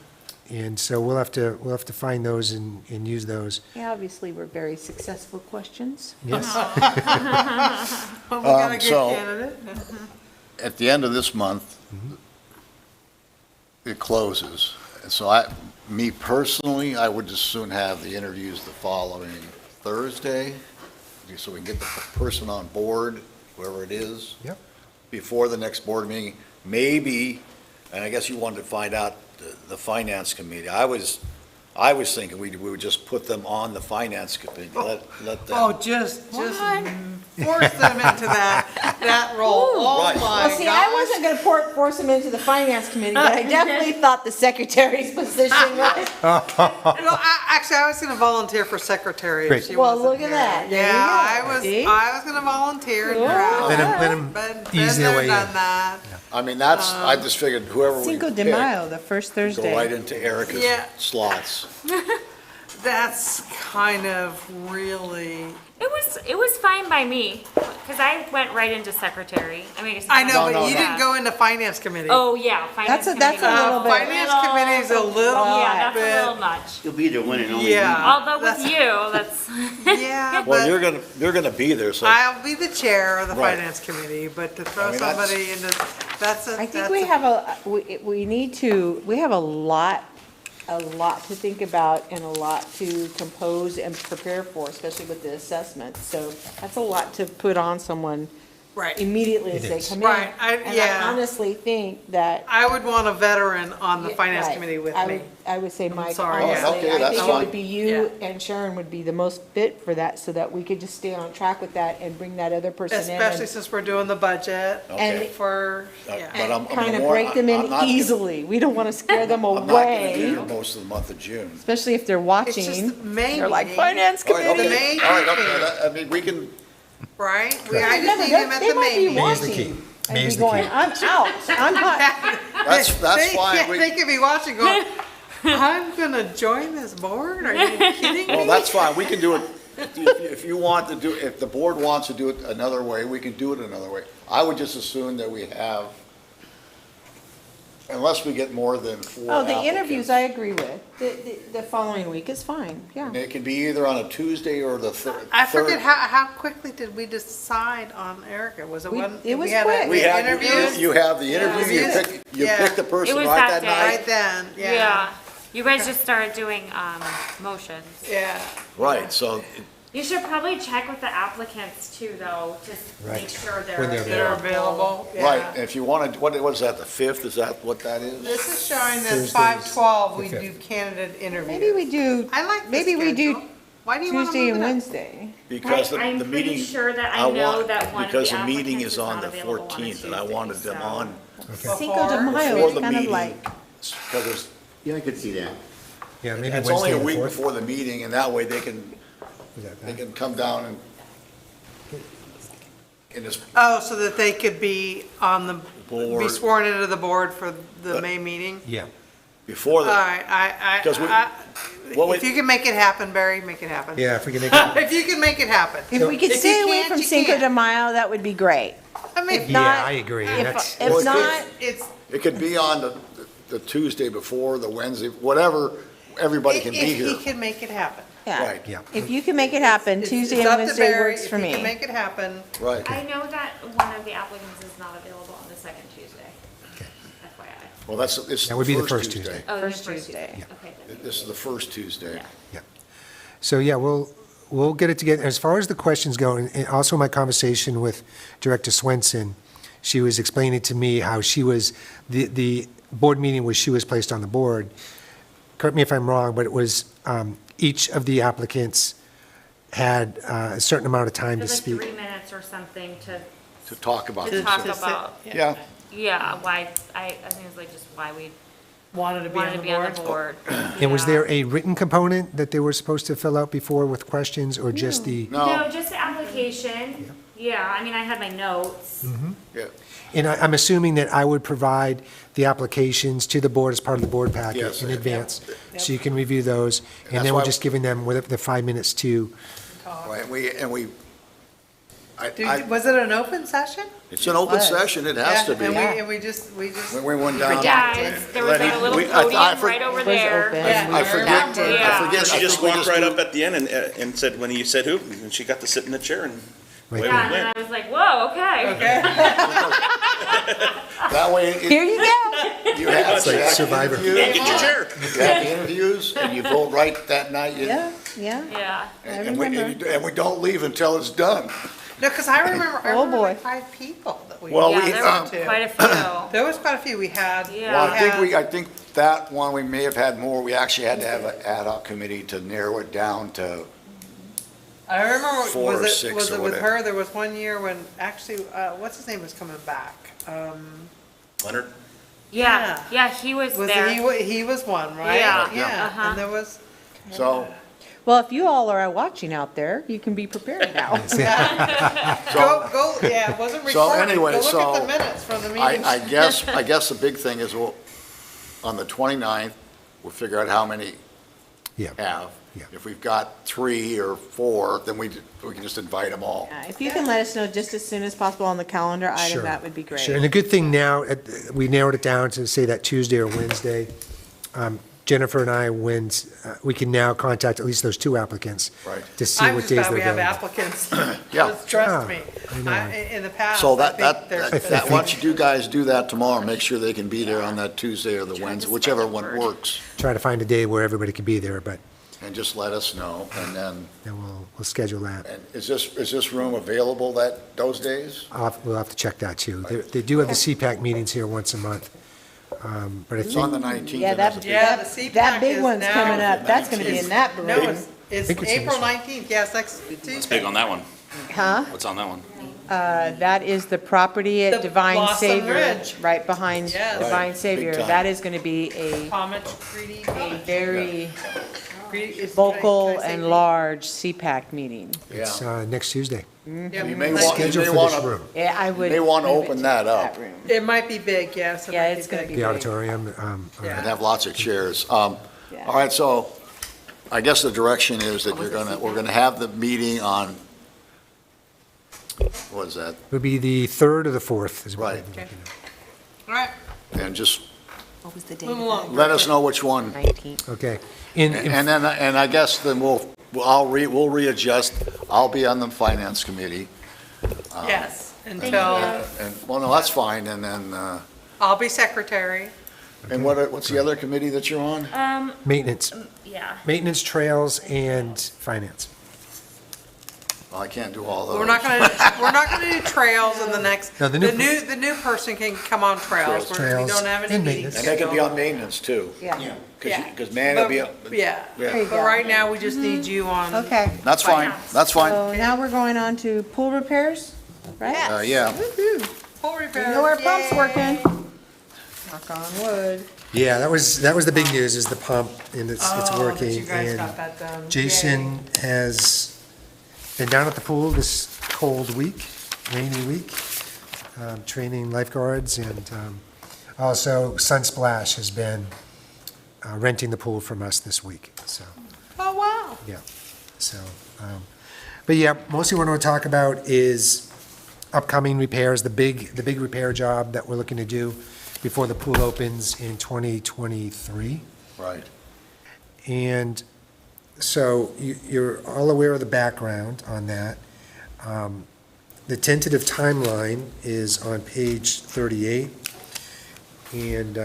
And so we'll have to find those and use those. Yeah, obviously, were very successful questions. Yes, But we got a good so- candidate. At the end of this month, it closes. And so me personally, I would just soon have the interviews the following Thursday, so we can get the person on board, whoever it is. Yep. Before the next board meeting, maybe, and I guess you wanted to find out the finance committee. I was thinking we would just put them on the finance committee, let them. Oh, just force them into that role. Oh, Right. my Well, see, I gosh. wasn't gonna force them into the finance committee, but I definitely thought the secretary's position was. No, actually, I was going to volunteer for secretary Great. if she Well, wasn't look at here. that. There you Yeah, go. See? I was going to volunteer. and Cool. grab Let 'em- it. let 'em Been ease their there, way done in. that. I mean, I just figured whoever we Cinco de pick, Mayo, the first go right Thursday. into Erica's Yeah. slots. That's kind of really, It was fine by me, because I went right into secretary. I mean, I know, No, but no, you no. didn't go into finance committee. Oh, yeah, finance That's committee. a little bit. Finance committee's a little Yeah, that's a bit, little much. You'll be the one and only. Yeah. Although with That's- you, that's, yeah, Well, but you're gonna be there, so. I'll be the chair of the Right. finance committee, but to I throw mean, that's- somebody into, that's a, I think that's we a- have we have a lot to think about and a lot to compose and prepare for, especially with the assessment. So that's a lot to put on someone right. immediately as It they is. come in. Right, And yeah. I honestly think that. I would want a veteran on the finance Right. committee with I me. would- I would say, Mike, sorry, yeah. honestly, Okay, I that's think it would fine. be you and Sharon would be the most fit for that, so that we could just stay on track with that and bring that other person in. Especially since we're doing the budget Okay. for, But yeah. I'm Kind of more- break them I'm in not gonna- easily. We don't want to scare them I'm not gonna be away, here most of the month of June. especially if they're It's watching. just the May They're like, meeting, finance All right, committee. The okay, May all right, okay, meeting. I mean, we can, right? I Remember, just need him at they the might May be meeting. May's the key. watching and May's be the key. going, I'm out. I'm not. that's They- fine. yeah, We- They could be watching going, I'm gonna join this board? Are you kidding Well, me? that's fine, we can do it, if you want to do, if the board wants to do it another way, we can do it another way. I would just assume that we have, unless we get more than 4 Oh, the applicants. interviews, I agree with. The following week is fine, yeah. And it can be either on a Tuesday or the third. I forget, how quickly did we decide on Erica? Was it We- one? it was we had a- quick. We had, interviews? you have the interview, you Interviews. pick, you Yeah. pick the person It was right that that day. night. Right then, yeah. yeah, You guys just started doing, motions. yeah. Right, so, You should probably check with the applicants too, though, to make Right. sure they're When they're They're available. available, right, yeah. if you want to, what is that, the 5th, is that what that is? This is showing that Thursdays, 5/12, we the do candidate interviews. Maybe we do, I like this maybe we do schedule. Why do you want to Tuesday move and it up? Wednesday. Because I'm the pretty meeting. sure that I know want- that one of Because the the meeting applicants is is on not the available on a 14th, and I Tuesday, wanted them so- on Cinco de Before- Mayo before is the kind of meeting. like, Because there's, Yeah, I could see that. Yeah, maybe it's only Wednesday a the week 4th. before the meeting, and that way they can, Is that they bad? can come down and this, Oh, so that they could be on the, be Board. sworn into the board for the May meeting? Yeah. before All the, right, Because well, if you can make it happen, Barry, make it happen. Yeah, if we can make it. If you can make it happen. if we could If you stay away can't, from you Cinco can't. de Mayo, that would be great. I mean, Yeah, not- I agree. That's- Well, If it not, it's, it could be on the Tuesday before, the Wednesday, whatever, everybody can be if here. he can make it happen. yeah. Right, Yeah. If you can make it happen, It's- Tuesday it's and up to Wednesday Barry. works for If he can me. make it happen, right. I know that one of the applicants is not available on the second Tuesday. FYI. Well, it's That would be the the first first Tuesday. Tuesday. Oh, First the Tuesday. Yeah. Okay, then. This is the first Tuesday. Yeah. Yeah. So, yeah, we'll get it together. As far as the questions go, and also my conversation with Director Swenson, she was explaining to me how she was, the board meeting where she was placed on the board, correct me if I'm wrong, but it was, each of the applicants had a certain amount of time to There's like speak. 3 minutes or something To talk about to this. talk Just- about, Yeah, yeah, why, I think it's like just why we wanted to be wanted on to the be on board. the board. And was Yeah. there a written component that they were supposed to fill out before with questions, or just the? No, just the application, Yeah, I mean, I had my notes. Yeah. And I'm assuming that I would provide the applications to the board as part of the board packet Yes. in advance, so you can review those. And that's then we're why- just giving them the 5 minutes to, Right, Was it an open session? it's an open session, it has to be. And we just. When we went down. Yeah, there was like a little podium right over there. I forget, Yeah. I forget. She I just think we walked right do- up at the end and said, when you said who, and she got to sit in the chair and Right. away Yeah, and we then went. I was like, whoa, okay. That way, Here you go. you have it's like the Survivor. Get your chair. You have the interviews, and you vote right that night. Yeah. Yeah. And we don't leave until it's done. No, because I remember Oh, boy. like 5 people that we. Well, Yeah, we, there were quite a few. There was quite a few we had. Yeah. Well, I think that one, we may have had more. We actually had to have an ad hoc committee to narrow it down to, I remember, 4 or 6 was or it with whatever. her? There was one year when, actually, what's his name was coming back? Leonard? Yeah, yeah, he was Was there. he was one, right? Yeah. Yeah, Uh-huh. and there was, so, Well, if you all are watching out there, you can be prepared now. go, yeah, it wasn't So recorded. anyway, Go look so at the minutes from the meeting. I guess the big thing is, well, on the 29th, we'll figure out how many Yeah. have. Yeah. If we've got 3 or 4, then we can just invite them all. If you can let us know just as soon as possible on the calendar item, Sure. that would be great. Sure, and the good thing now, we narrowed it down to say that Tuesday or Wednesday. Jennifer and I, we can now contact at least those 2 applicants. Right. To see I'm what just days glad they're we have available. applicants. Yeah. Just trust me. I know. In the past, So I think there's. why don't you guys do that tomorrow? Make sure they can be there on that Tuesday or the Wednesday, whichever one works. Try to find a day where everybody can be there, but And just let us know, and then, then we'll schedule that. and is this room available those days? We'll have to check that too. They do have the CPAC meetings here once a month. But I It's on think, the 19th. Yeah, and there's a that, big- Yeah, that, the CPAC that big is one's now- coming up. That's gonna be in that No, room. it's think it's in April this one. 19th, yes, next Tuesday. What's big on that one? Huh? What's on that one? That is the property The at Divine Blossom Savior, Ridge. right behind Yes. Divine Right, big Savior. time. That is gonna be a Homage, greedy. very Greedy- vocal can I say and greedy? large CPAC meeting. it's Yeah. next Tuesday. Yeah, You may like- want, you Scheduled may for this want to, room, Yeah, I would. may want to move it open that up. room. It might be big, yes. it Yeah, might it's gonna big. be the big. auditorium. Yeah. and have lots of chairs. Yeah. All right, so I guess the direction is that we're gonna have the meeting on, what is that? It would be the 3rd or the 4th is what Right. I'm looking All right, And just What was the date? move along. let us know which one. 19th. at. Okay. In- And then, and I guess then we'll readjust. I'll be on the finance committee. Yes, until, And, well, no, that's fine. And then, I'll be secretary. and what's the other committee that you're on? Maintenance, Yeah. maintenance, trails, and finance. Well, I can't do all those. We're not gonna do trails in the next, No, the new person can come on trails. We Trails don't have any and meetings. And they can be on maintenance too. Yeah. Yeah. Because Manny will be, Yeah, yeah, There you but go. right now, we just need you on. Okay, that's fine, that's fine. so now we're going on to pool repairs, right? Yeah, Full We repair. know our pump's Yay. working. Knock on wood. Yeah, that was the big news, is the pump, and it's Oh, that working. you guys And got that done. Jason has been down at the pool this cold week, rainy week, training lifeguards, and also Sunsplash has been renting the pool from us this week, so, Oh, wow. yeah. So, but yeah, mostly what I want to talk about is upcoming repairs, the big repair job that we're looking to do before the pool opens in 2023. right. And so you're all aware of the background on that. The tentative timeline is on page 38. And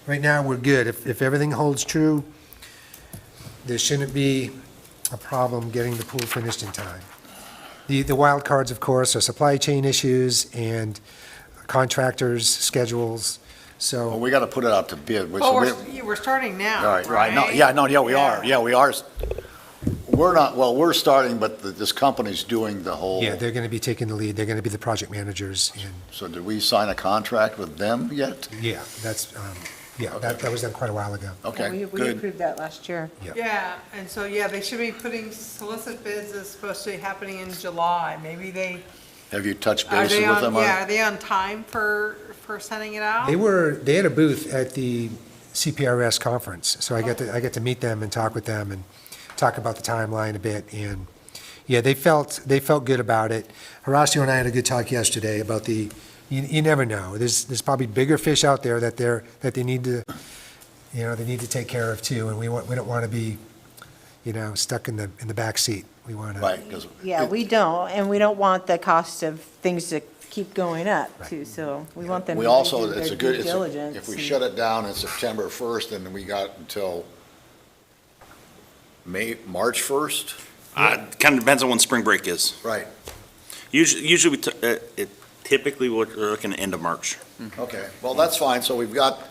right now, we're good. If everything holds true, there shouldn't be a problem getting the pool finished in time. The wild cards, of course, are supply chain issues and contractors' schedules, so. Well, we got to put it out to bid. Well, we're starting now, All right, no, yeah, no, yeah, we are, yeah, we are. We're not, well, we're starting, but this company's doing the whole. Yeah, they're going to be taking the lead. They're going to be the project managers, and, So did we sign a contract with them yet? yeah, that's, Yeah, that was done quite a while ago. Okay, We good. approved that last year. Yeah, and so, yeah, they should be putting solicit bids is supposed to be happening in July. Maybe they, Have you touched are bases they with on, them yeah, on? are they on time for sending it out? They had a booth at the CPRS conference, so I get to meet them and talk with them and talk about the timeline a bit, and, yeah, they felt good about it. Horacio and I had a good talk yesterday about you never know. There's probably bigger fish out there that they need to, they need to take care of too, and we don't want to be, stuck in the back seat. We want to. Right, 'cause Yeah, we don't, and we don't want the cost of things to keep going up too, so we want them to we do also, their it's a due good, diligence. if we and- shut it down in September 1st, then we got until March 1st? Kind of depends on when spring break is. Right, Usually, typically, we're looking at end of March. okay, well, that's fine, so we've got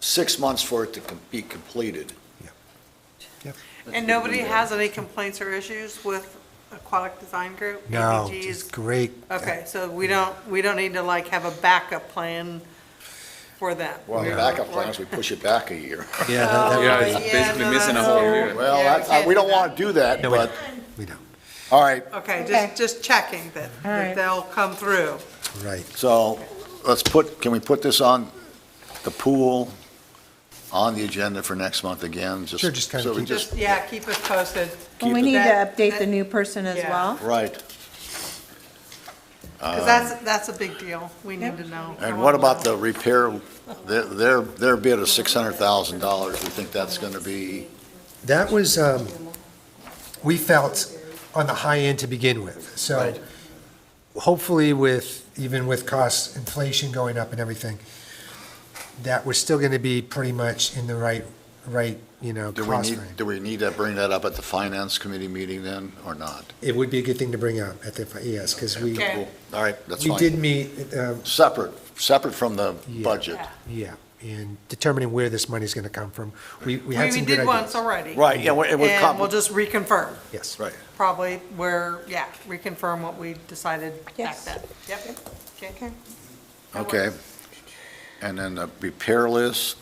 6 months for it to be completed. And nobody has any complaints or issues with Aquatic Design Group? No, ADG it's is- great. Okay, so we don't need to like have a backup plan for them? Well, the backup plan is we push it back a year. Yeah, Yeah, that it's yeah, basically no, missing a that's whole so- year. Well, Yeah, that's, can't we do don't want to do that, No, we but, we don't. all right, Okay, Okay. just checking that All right. they'll come through. Right. so can we put this on the pool on the agenda for next month again? Sure, just kinda so we keep- Just, yeah, keep us posted. Well, we keep it- need to that- update the new person as Yeah. well. Right, Because that's a big deal. We need to know. and what about the repair, their bid of $600,000? We think that's going to be, That was, we felt on the high end to begin with. So Right. hopefully even with cost inflation going up and everything, that we're still going to be pretty much in the right, cost range. do we need to bring that up at the finance committee meeting then, or not? It would be a good thing to bring up yes, because we Okay. All right, that's we fine. did meet, Separate from the Yeah. budget. yeah, and determining where this money's going to come from. We had We some good did once ideas. already. Right, yeah, it would And we'll just reconfirm, Yes. Right. probably reconfirm what we decided back Yes. then. Yep, okay. Okay. And then the repair list,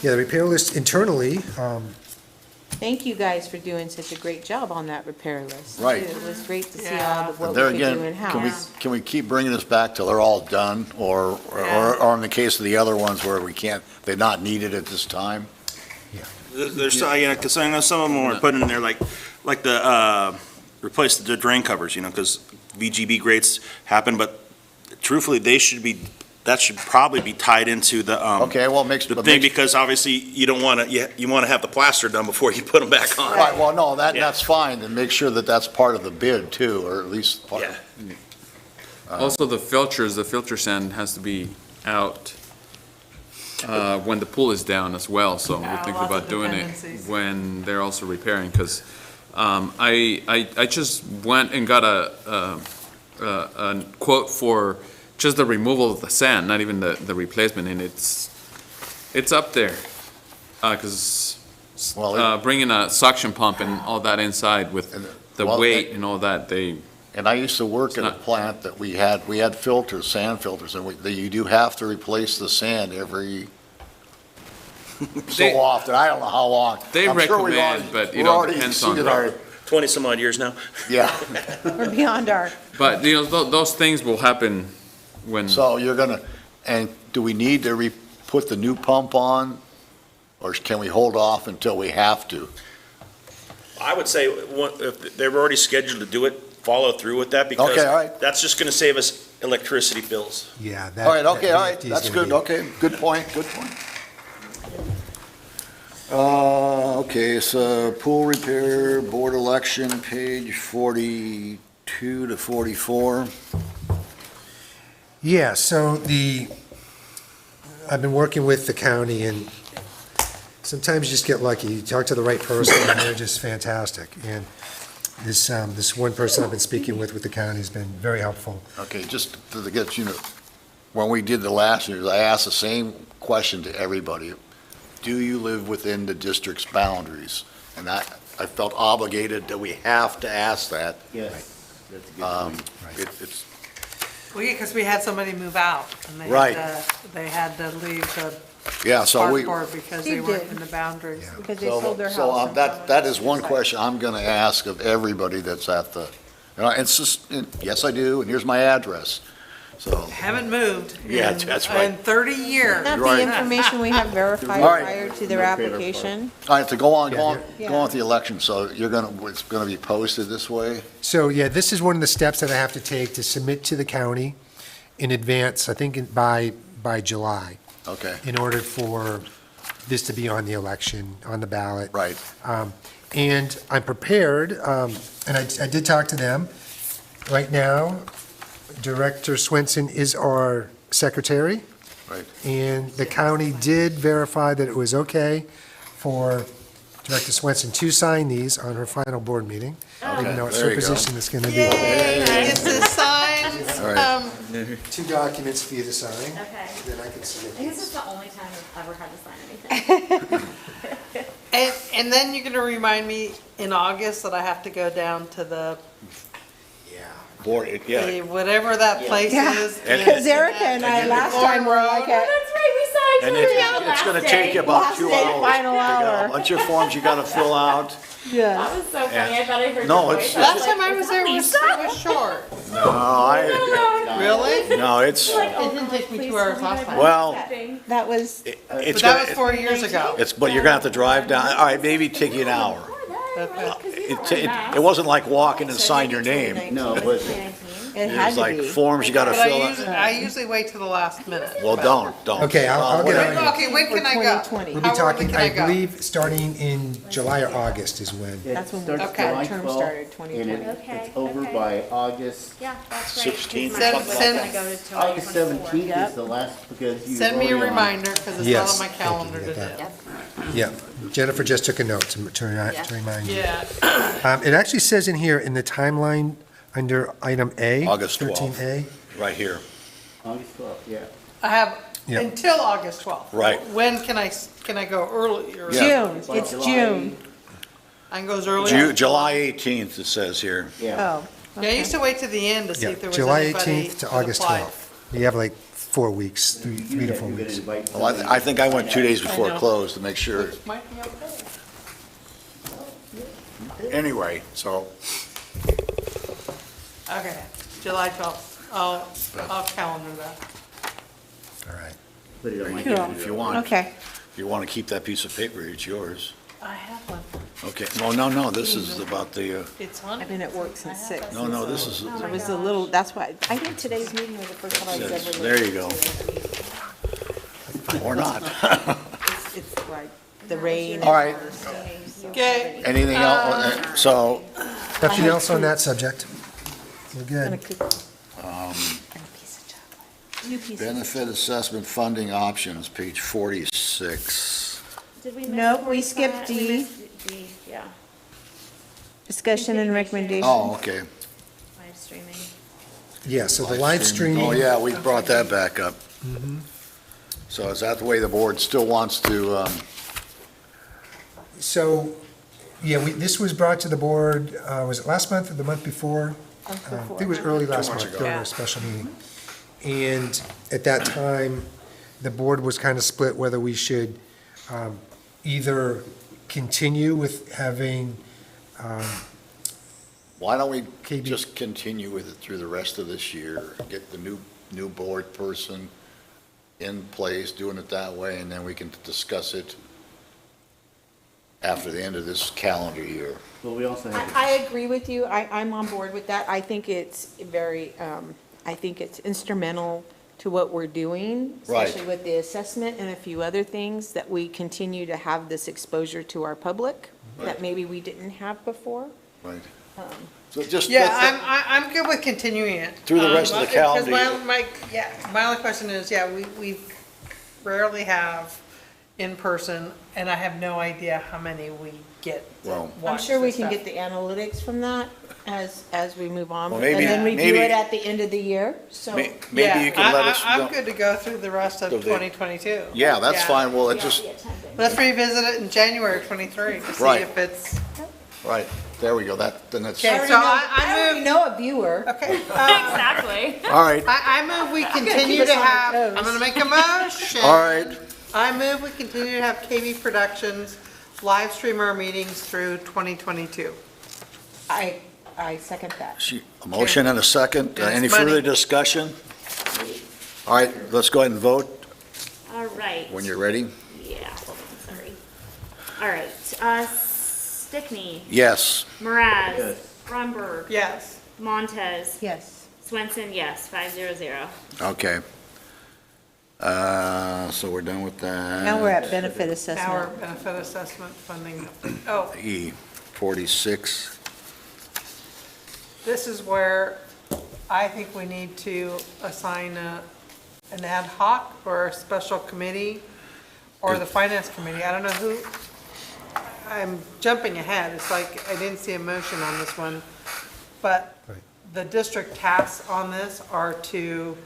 Yeah, the repair list internally, Thank you guys for doing such a great job on that repair list. Right. It was great to see Yeah. all of what there we could do again, in-house. can we keep bringing this back till they're all done? Or in the case of the other ones where we can't, they're not needed at this time? There's, because I know some of them were put in there like the, replace the drain covers, because VGB grates happen, but truthfully, that should probably be tied into the, Okay, well, it makes. the thing, because obviously you don't want to, you want to have the plaster done before you put them back on. Right, well, no, Yeah. that's fine, and make sure that that's part of the bid too, or at least part. Yeah. Also, the filter sand has to be out when the pool is down as well, so Yeah, we're thinking lots of about doing it dependencies. when they're also repairing, because I just went and got a quote for just the removal of the sand, not even the replacement, and it's up there. Because Well, bringing a suction pump and all that inside with And, the well, weight and all that, and I used to work It's at a not- plant that we had filters, sand filters, and you do have to replace the sand every They- so often, I don't know how long. they I'm sure we've recommend, already- but, we've it already depends on. exceeded our- 20 some odd years now. Yeah, We're beyond our, But, those things will happen when, so you're gonna, and do we need to put the new pump on? Or can we hold off until we have to? I would say, if they're already scheduled to do it, follow through with that, because Okay, all right. that's just going to save us electricity bills. yeah. that- All right, okay, that all right, VFD is that's gonna good, be- okay, good point. Okay, so pool repair, board election, page 42 to 44. Yeah, so I've been working with the county, and sometimes you just get lucky. You talk to the right person, and they're just fantastic. And this one person I've been speaking with the county has been very helpful. Okay, just to get, when we did the last year, I asked the same question to everybody. Do you live within the district's boundaries? And I felt obligated that we have to ask that. Yes, that's a good point. It's, Well, yeah, because we had somebody move out, and Right. they had to leave the Yeah, so we, park board because He they weren't did. in the boundaries. Because they sold their so house. in front that, of that the is one site. question I'm gonna ask of everybody that's at the, it's just, yes, I do, and here's my address. So, Haven't moved. Yeah, in- that's right. In 30 years. Not Right. the information we have verified All right. prior to their application. all right, to go on, go Yeah. on with the election, so it's gonna be posted this way? So, yeah, this is one of the steps that I have to take to submit to the county in advance, I think by July, Okay, in order for this to be on the election, on the ballot. right. And I'm prepared, and I did talk to them. Right now, Director Swenson is our secretary. Right. And the county did verify that it was okay for Director Swenson to sign these on her final board meeting, even though it's there her you go. position that's going to be. Yay, it's the sign. All right. 2 documents for you to sign, Okay. then I can submit I think this these. is the only time I've ever had to sign anything. And then you're gonna remind me in August that I have to go down to the, Board, yeah, whatever that place is. Because Erica and I last time were like at That's right, we and signed it's gonna take you about 2 last day, hours. final You got hour. a bunch of forms you gotta fill out. Yeah. That was so funny, I thought I heard No, your it's- voice. Last time I was there was short. Really? No, it's, It didn't take me 2 hours last time. well, That was, it's But that was gonna, 4 years ago. but you're gonna have to drive down, all right, maybe take you an hour. It wasn't like walking and sign your name. No, it wasn't. it It had was to like be. forms you gotta But fill out. I usually wait till the last minute. Well, don't. Okay, I'll get whatever. on you. Okay, when For can I go? 2020. We'll be How early talking, can I go? believe, starting in July or August is when. That's when It starts Okay. July term 12th, started, And 2020. Okay, it's over okay. by August, Yeah, that's right. 16th, because my something husband's like gonna that. go to 2024. August 17th is the last, because you. Send me a voted on- reminder, because it's not Yes, on my thank you, calendar get to that. do. Yeah, Jennifer just took a note to remind you. Yeah, It actually says in here, in the timeline, under item A. August 12th. 13A. Right here. August 12th, yeah. I have Yeah. until August 12th. Right. When can I go earlier? Yeah. June, By it's July- June. I can go as early as. July 18th, it says here. Yeah. Oh. Yeah, I used to wait to the end to see Yeah, if there was July anybody 18th to that August applied. 12th. You have like 4 weeks, You 3 to 4 you're gonna weeks. invite Well, somebody. I think I went 2 days before I it know. closed to make sure. Which might be okay. Anyway, so, Okay, July 12th. I'll calendar that. All right. Put it on my Cool. calendar. if you want, Okay. if you want to keep that piece of paper, it's yours. I have one. Okay, no, this is about the, It's on. I've been at work since 6. no, this is, It was a little, that's why, I think today's meeting was the first time I was ever. there you go. Or not. It's like the rain. All right. Okay. Anything else? So, Nothing else on that subject? We're And a good. cookie. And a piece of chocolate. New piece of benefit assessment funding options, page 46. Did we miss Nope, we 45? skipped We D. missed D, yeah, Discussion and recommendation. Oh, okay. live streaming. Yeah, so the live streaming. Oh, yeah, we brought that back up. So is that the way the board still wants to, So, yeah, this was brought to the board, was it last month or the month before? I think it was early last months month ago. during a special meeting. And at that time, the board was kind of split whether we should either continue with having, why don't we KB. just continue with it through the rest of this year? Get the new board person in place, doing it that way, and then we can discuss it after the end of this calendar year. Well, we also have. I agree with you. I'm on board with that. I think it's very, I think it's instrumental to what we're doing, Right. especially with the assessment and a few other things, that we continue to have this exposure to our public Right. that maybe we didn't have before. Right. So just. Yeah, let's- I'm good with continuing it. Through the rest of the calendar Because year. my only question is, we rarely have in person, and I have no idea how many we get to Well- I'm watch sure we this can stuff. get the analytics from that as we move on. Well, And maybe- then review maybe- it at the end of the year, so. Maybe Yeah, you can let us I'm know. good to go through the rest of Of the- 2022. Yeah, that's fine, well, it Yeah, just, the attending. Let's revisit it in January 23 to see Right. if it's, right, there we go, then it's, Okay. I already So know- I I already move- know a viewer. okay. Exactly. all right, I move we continue us to on our have, toes. I'm gonna make a motion. all right. I move we continue to have KB Productions live stream our meetings through 2022. I second that. A motion and a second. Yes, Any money. further discussion? All right, let's go ahead and vote All right. when you're ready. Yeah, sorry. All right, Stickney, Yes. Mraz. Yes. Bromberg. Yes. Montez. Yes. Swenson, yes, 500. Okay. So we're done with that. Now we're at benefit Our assessment. benefit assessment funding. Oh, E 46. this is where I think we need to assign an ad hoc or a special committee or the finance committee. I don't know who, I'm jumping ahead. It's like I didn't see a motion on this one. But Right. the district tasks on this are to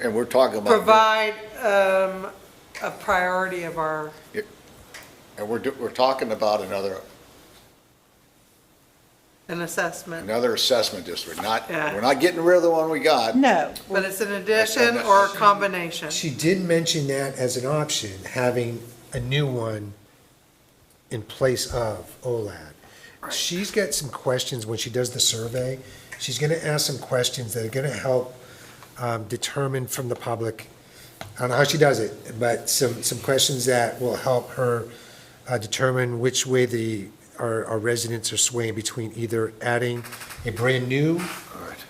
And we're talking about. provide a priority of our, And we're talking about another an assessment. assessment district, not, Yeah. we're not getting rid of the one we got. No, But it's an addition or a combination. She did mention that as an option, having a new one in place of OLAD. She's got some questions when she does the survey. She's gonna ask some questions that are gonna help determine from the public, I don't know how she does it, but some questions that will help her determine which way our residents are swaying between either adding a brand new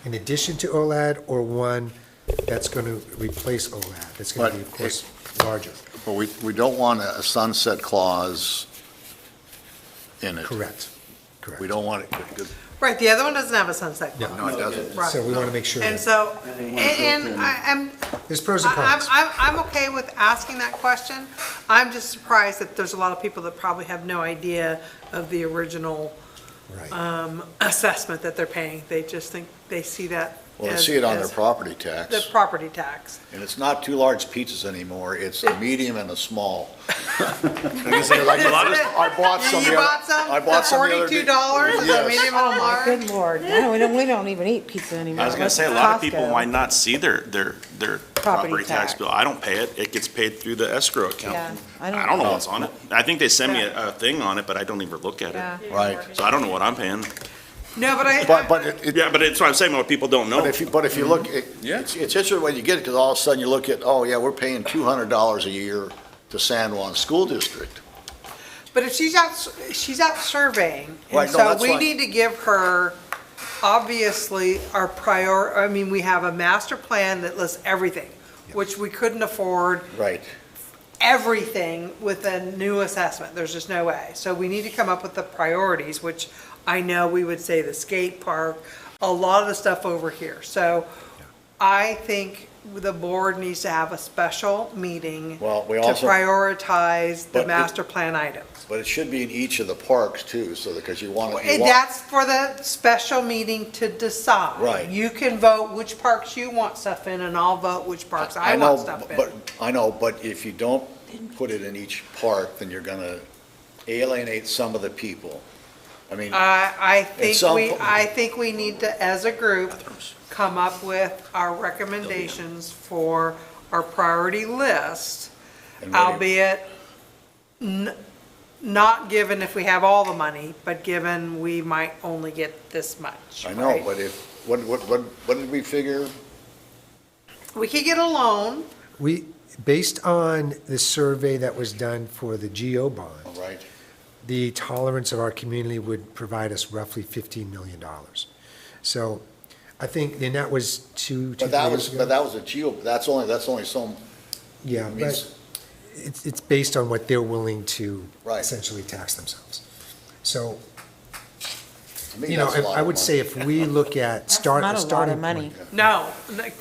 in addition to OLAD or one that's gonna replace OLAD. That's gonna be, of But course, larger. But we don't want a sunset clause in it. Correct. We don't want it, Right, the other one doesn't have a sunset clause. no, it doesn't. Right. So we want to make sure And that so, And they want to go and through I'm, there's pros and cons. I'm okay with asking that question. I'm just surprised that there's a lot of people that probably have no idea of the original Right. assessment that they're paying. They just think, they see that Well, they as- see it on their as property tax. the property tax. And it's not two large pizzas anymore, it's a medium and a small. I bought some. You the other- bought some I bought for some the other day. $42 is a Yes. medium and a large? good lord. No, we don't even eat pizza anymore. I was gonna Let's say, a lot of people Costco. might not see their property tax tax. bill. I don't pay it. It gets paid through the escrow account. Yeah, I don't know what's on it. I think they send me a thing on it, but I don't even look at Yeah. it. Right. So I don't know what I'm paying. No, but But it, Yeah, but it's what I'm saying, what people don't know. but if you look, Yeah. it's interesting when you get it, because all of a sudden you look at, oh, yeah, we're paying $200 a year to San Juan School District. But if she's out surveying, Right, and no, so that's we fine. need to give her, obviously, I mean, we have a master plan that lists everything, which we couldn't afford Right. everything with a new assessment. There's just no way. So we need to come up with the priorities, which I know we would say the skate park, a lot of the stuff over here. So I think the board needs to have a special meeting Well, we to also- prioritize the But it- master plan items. But it should be in each of the parks too, so that, because you want to. And that's for the special meeting to decide. Right. You can vote which parks you want stuff in, and I'll vote which parks I know, want stuff in. but I know, but if you don't put it in each park, then you're gonna alienate some of the people. I mean, I some think po- I think we need to, as a group, come up with our recommendations for our priority list, and what do you- albeit not given if we have all the money, but given we might only get this much. I know, right? but if, what did we figure? We could get a loan. Based on the survey that was done for the GO bond, Right, the tolerance of our community would provide us roughly $15 million. So I think, and that was two, but 3 that years was, ago. but that was a that's only some, Yeah, I mean, but it's based on what they're willing to Right. essentially tax themselves. So, to me, you know, that's a lot I of would money. say if we look at Not a lot starting of money. point. No,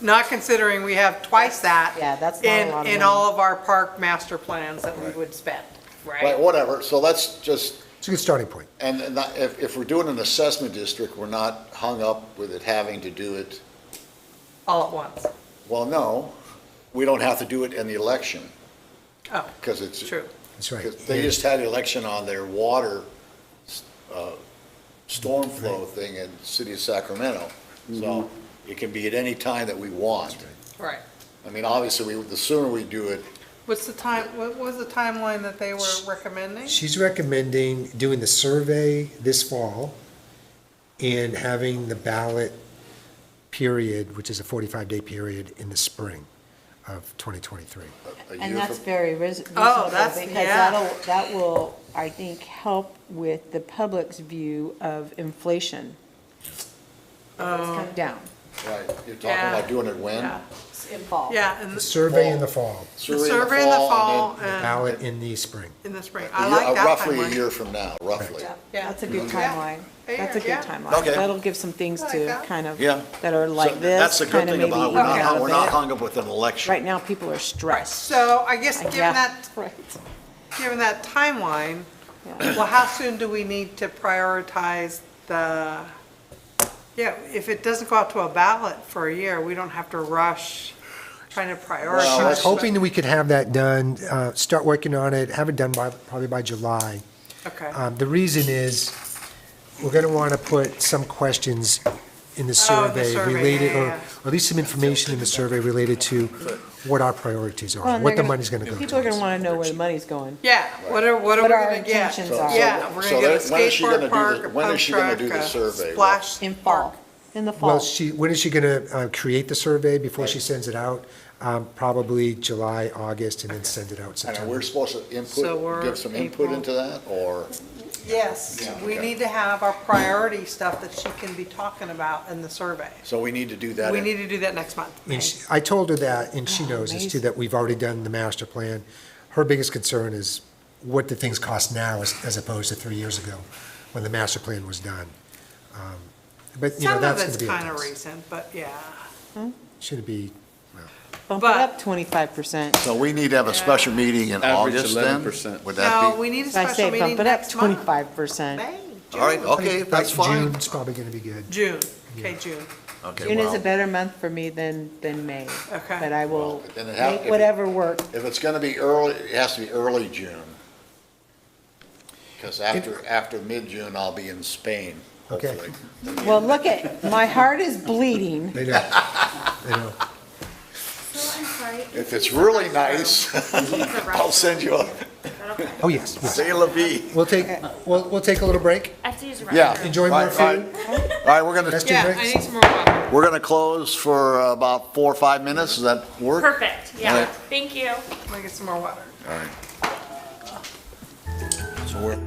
not considering we have twice that. Yeah, that's not a lot of In money. all of our park master plans that we Right. would spend, Right, right? whatever, so let's just, It's a good starting point. and not, if we're doing an assessment district, we're not hung up with it having to do it, All at once. well, no, we don't have to do it in the election, Oh, because it's. true. That's right. 'Cause they just had an election on their water, storm flow thing in the city of Sacramento. So it can be at any time that we want. Right. I mean, obviously, the sooner we do it, What's the time, what was the timeline that they were recommending? She's recommending doing the survey this fall and having the ballot period, which is a 45-day period, in the spring of 2023. A year And that's from- very reasonable. that's- Because yeah. that will, I think, help with the public's view of inflation. It's come down Right, you're talking Yeah. about doing it when? Yeah, in fall. yeah, and The the survey in the fall, survey in the fall and then and ballot in the spring. in the spring. a I year- like that Roughly a timeline. year from now, roughly. Yeah. That's a good Yeah. timeline. A That's a year, good yeah. timeline. Okay. That'll give some things I like to that. kind of, Yeah. that are So like That's this, the good kind of thing maybe about, eat we're out not, we're not of it. hung up with an election. Right now, people are stressed. So I guess given Yeah. that, Right. given that timeline, Yeah. well, how soon do we need to prioritize the, yeah, if it doesn't go out to a ballot for a year, we don't have to rush trying to Well, She prioritize. was hoping that we could have that done, start working on it, have it done by, probably by July. Okay, The reason is, we're gonna wanna put some questions in the survey survey, related, yeah, or yeah. at least some information in the survey related to what our priorities Well, are, and what the they're money's gonna go People are gonna towards. wanna know where the money's going. yeah, what are we What our gonna get? intentions are. Yeah, we're So gonna get a when is she gonna skateboard do park, the- a when is pump she gonna track, do the a survey? splash. In fall, in the fall. Well, when is she gonna, create the survey before she sends it out? Probably July, August, and then send it out And September. we're supposed to So we're give some input April. into that, or? Yes, we okay. need to have our priority stuff that she can be talking about in the survey. So we need to do that. We in- need to do that next month. And I told her that, and she knows this too, amazing. that we've already done the master plan. Her biggest concern is what do things cost now as opposed to 3 years ago, when the master plan was done. But, you know, Some of that's it's gonna be. a kind of plus. recent, but yeah. Should it be, Bump it but- up 25%. So we need to have a special meeting in Average August then? 11%. Would that No, be? we need a So I special say meeting bump it up next month. 25%. May, All right, June. okay, that's fine. June's probably gonna be good. June, okay, June. Okay, June is well, a better month for me than May. Okay. But I will Well, then it have- make whatever work. If it's gonna be early, it has to be early June. Because after mid-June, I'll be in Spain, Okay. hopefully. Well, look at, my heart is bleeding. They know, they know. So I'm sorry. If it's really nice, I'll send you a Oh, yes, yes. C'est la vie. We'll take a little break, I have to use the restroom. Yeah. enjoy more Right, right. food. All right, we're gonna, Let's do Yeah, I breaks. need some more water. we're gonna close for about 4 or 5 minutes. Does that work? Perfect, All yeah. right. Thank you. I'm gonna get some more water. All right. So we're.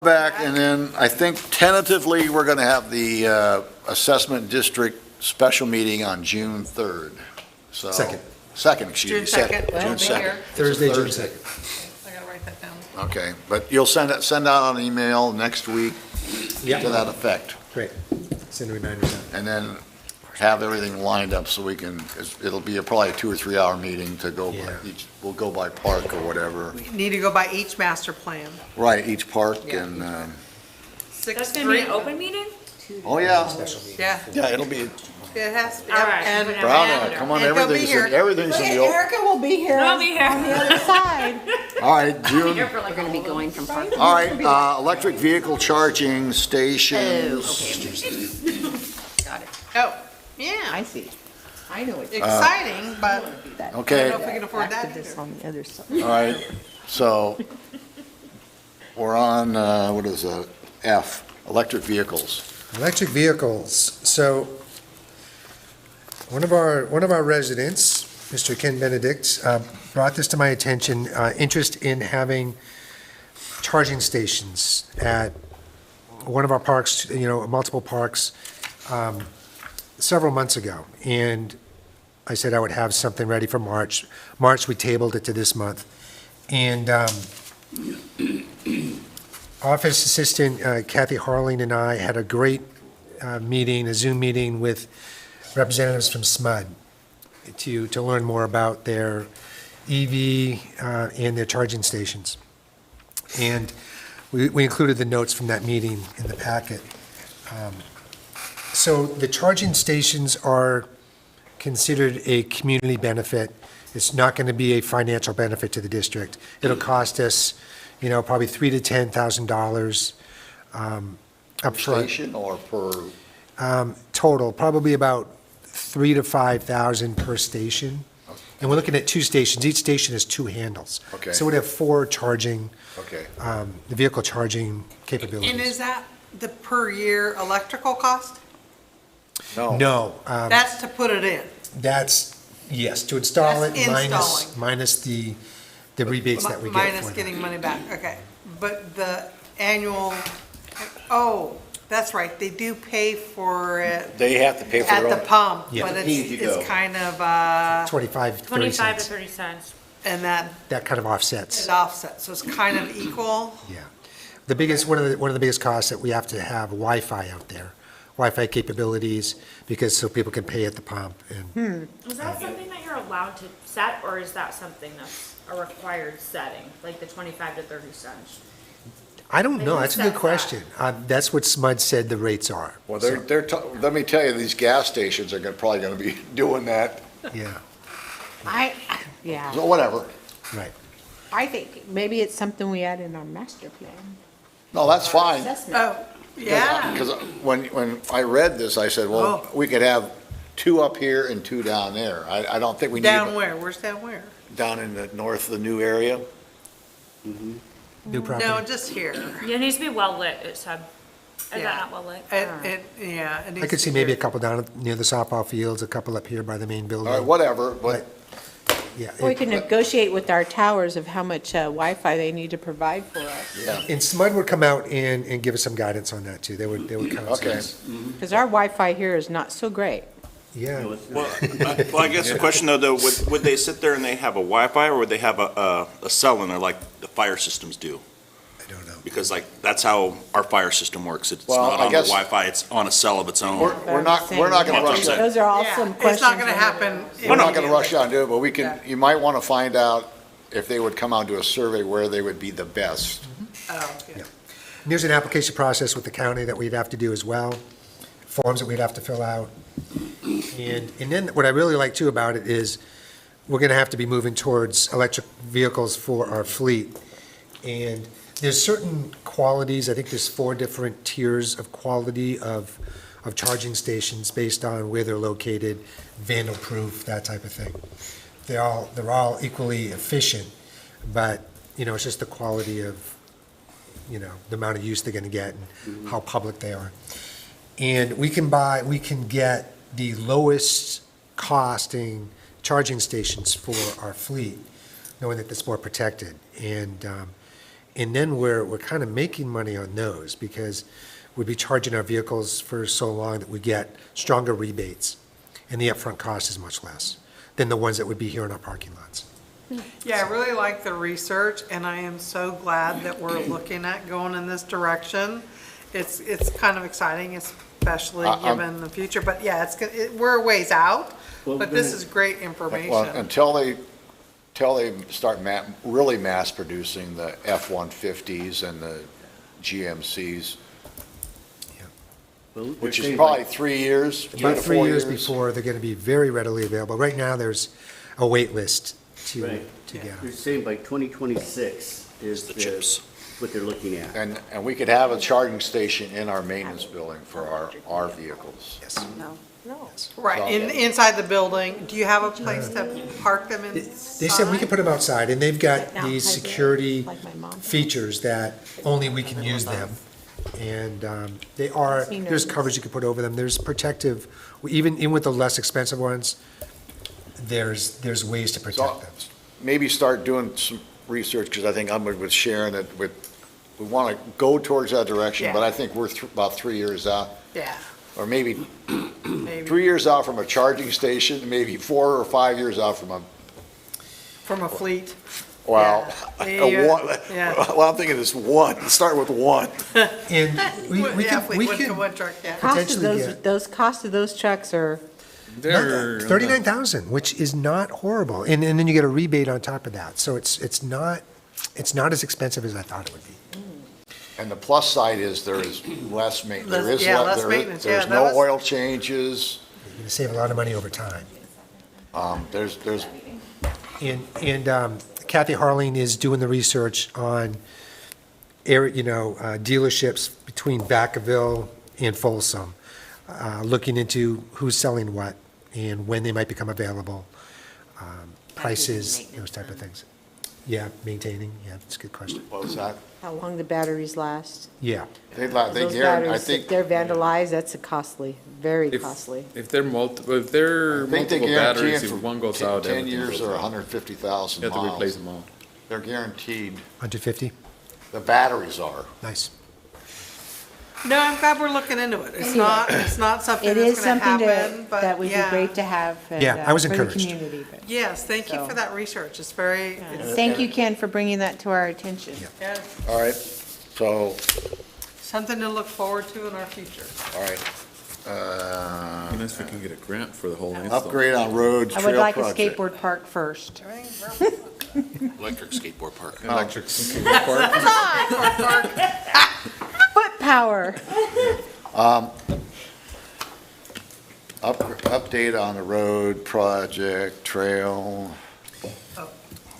back, and then I think tentatively, we're gonna have the Assessment District special meeting on June 3rd. So Second. Second, excuse me. June 2nd. June We'll be 2nd. here. Thursday, June Thursday. 2nd. I gotta write that down. Okay, but you'll send out an email next week Yeah. to that effect, Great. Send reminders out. and then have everything lined up so we can, it'll be probably a 2 or 3 hour meeting to go, Yeah. we'll go by park or whatever. We need to go by each master plan. Right, each park, Yeah. and, That's gonna be an open meeting? oh, yeah, Special meeting. Yeah, yeah, it'll be, it has to. All right. And Put it Brown, come on, And he'll be everything's, here. everything's in the open. Erica will be here I'll be here. on the other side. All right, June. We're gonna be going from park. All right, electric vehicle charging stations. Got it. Oh, yeah, I see. I know it's. exciting, but that. I Okay, don't know if we can afford Back that to this either. on the other side. all right, so we're on, what is that, F, electric vehicles. Electric vehicles. So one of our residents, Mr. K.Benedict, brought this to my attention, interest in having charging stations at one of our parks, multiple parks, several months ago. And I said I would have something ready for March. March, we tabled it to this month. And Office Assistant Kathy Harling and I had a great meeting, a Zoom meeting with representatives from SMUD to learn more about their EV and their charging stations. And we included the notes from that meeting in the packet. So the charging stations are considered a community benefit. It's not going to be a financial benefit to the district. It'll cost us, probably $3,000 to $10,000 upfront. Station or per, Total, probably about $3,000 to $5,000 per station. And we're looking at 2 stations. Each station has 2 handles. Okay. So we'd have 4 charging, okay. the vehicle charging capabilities. And is that the per year electrical cost? No, That's to put it in. that's, yes, to install it That's installing. minus the rebates that we get for Minus that. getting money back, okay. But the annual, oh, that's right, they do pay for it They have to pay for at their the own. pump, Yeah. but Pay-as-you-go. it's kind of, 25, 30 25 to cents. 30 cents. and that That kind of offsets, is offset, so it's kind of equal. yeah. The biggest, one of the biggest costs that we have to have Wi-Fi out there, Wi-Fi capabilities, because so people can pay at the pump and. Is that something that you're allowed to set, or is that something that's a required setting, like the 25 to 30 cents? I don't know, Maybe that's a set good that. question. That's what SMUD said the rates are. Well, So, let me tell you, these gas stations are probably gonna be doing that, Yeah, Yeah, so whatever. right. I think maybe it's something we add in our master plan. No, that's fine. Assessment. Oh, yeah, Because when I read this, I said, well, Oh. we could have 2 up here and 2 down there. I don't think we need. down where, where's down where? Down in the north of the new area. New property. No, just here. Yeah, it needs to be well lit, it said. Is Yeah. that not well lit? Yeah. it I needs could to see be maybe a here. couple down near the softball fields, a couple up here by the main building. All right, whatever, but Yeah, We can negotiate with our towers of how much Wi-Fi they need to provide for us. yeah, and SMUD would come out and give us some guidance on that too. They would counsel okay. us. Because our Wi-Fi here is not so great. Yeah, Well, I guess the question though, would they sit there and they have a Wi-Fi, or would they have a cell in there like the fire systems do? I don't know. Because like, that's how our fire system works. It's Well, not I on the guess- Wi-Fi, it's on a cell of its own. We're not gonna rush that. Those are all Yeah, some questions. it's not gonna happen. We're not gonna rush out and do it, but we Yeah. can, you might want to find out if they would come out and do a survey where they would be the best. Oh, yeah. And there's an application process with the county that we'd have to do as well, forms that we'd have to fill out. And then what I really like too about it is we're gonna have to be moving towards electric vehicles for our fleet. And there's certain qualities, I think there's 4 different tiers of quality of charging stations based on where they're located, vandal-proof, that type of thing. They're all equally efficient, but, it's just the quality of, the amount of use they're gonna get and how public they are. And we can get the lowest costing charging stations for our fleet, knowing that it's more protected. And And then we're kind of making money on those because we'd be charging our vehicles for so long that we get stronger rebates. And the upfront cost is much less than the ones that would be here in our parking lots. Yeah, I really like the research, and I am so glad that we're looking at going in this direction. It's kind of exciting, especially given the future, but yeah, we're a ways out, but this is great Well, information. until they start really mass producing the F-150s and the GMCs, Well, they're which is saying probably by- 3 years, About 3 to 3 4 years years. before they're going to be very readily available. Right now, there's a wait list to Right. get They're them. saying by 2026 is The chips. what they're looking at. And we could have a charging station in our maintenance building for our vehicles. Yes. No. Right, inside the building, do you have a place to park them inside? They said we can put them outside, and they've got Now, these has it, security like my mom? features that only we can use them. And there's coverage you can put over them, there's protective, even with the less expensive ones, there's ways to So protect them. maybe start doing some research, because I think I'm with Sharon, that we want to go towards that direction, but I think we're about 3 years out, Yeah, or maybe maybe, 3 years out from a charging station, maybe 4 or 5 years out from a, from a fleet. well, Yeah. a one, Yeah. well, I'm thinking it's one, start with one. And we Yeah, can, we one can, truck, yeah. Potentially get- Cost of those trucks are, They're 39,000, which is not horrible, and then you get a rebate on top of that, so it's not as expensive as I thought it would be. And the plus side is there is less maintenance. There is Yeah, le- less there is- maintenance, yeah, There's that no was- oil changes. You're going to save a lot of money over time. There's, And Kathy Harling is doing the research on dealerships between Vacaville and Folsom, looking into who's selling what and when they might become available, prices, those type of things. Yeah, maintaining, yeah, that's a good question. what was that? how long the batteries last. Yeah, They Those guarantee, I batteries, think, if they're vandalized, that's very If- costly. If they're multiple guarantee batteries, it if for one goes 10 out, 10 everything years goes or out. 150,000 You have to replace miles. them all. They're guaranteed. 150, The batteries are. nice. No, I'm glad we're looking into it. It's not something It is that's gonna something happen, but that would be yeah. great to have. and, Yeah, I was for the encouraged. community, but- Yes, thank you for So- that research. It's very, it's, Thank you, Ken, for bringing that to our attention. yeah, All right, so, something to look forward to in our future. all right. Unless we can get a grant for the whole install. Upgrade on roads, I trail would like a project. skateboard park first. Electric skateboard park. Electric skateboard park. Foot power. Update on the road project, trail.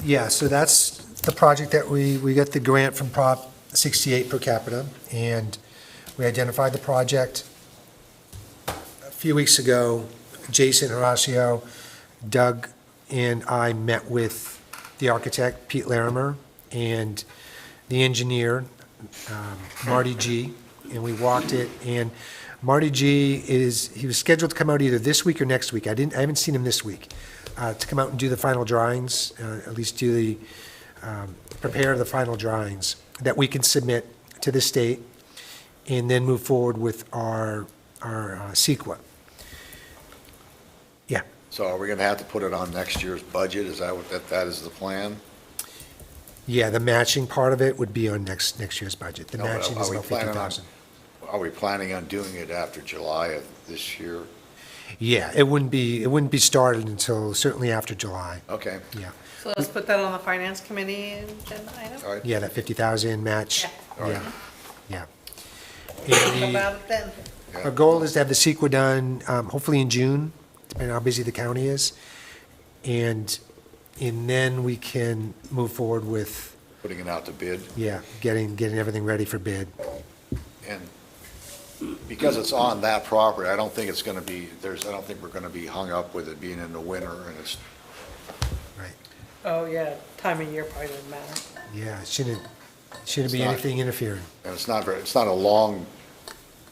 Yeah, so that's the project that we got the grant from Prop 68 per capita, and we identified the project a few weeks ago. Jason Horacio, Doug, and I met with the architect, Pete Larimer, and the engineer, Marty G., and we walked it, and Marty G. he was scheduled to come out either this week or next week. I haven't seen him this week, to come out and do the final drawings, at least prepare the final drawings that we can submit to the state, and then move forward with our CEQA. Yeah, So are we gonna have to put it on next year's budget? Is that that is the plan? yeah, the matching part of it would be on next year's budget. The No, but matching are is we about planning on- 50,000. Are we planning on doing it after July of this year? Yeah, it wouldn't be started until certainly after July, Okay, yeah. So let's put that on the finance committee agenda item. all right. Yeah, that 50,000 match, All right. yeah. How And about it then? our goal is to have the CEQA done, hopefully in June, depending on how busy the county is. And then we can move forward with, Putting it out to bid. yeah, getting everything ready for bid. And because it's on that property, I don't think it's gonna be, I don't think we're gonna be hung up with it being in the winter and it's, Right, Oh, yeah, time of year probably doesn't matter. yeah, it shouldn't be It's not- anything interfering, and it's not a long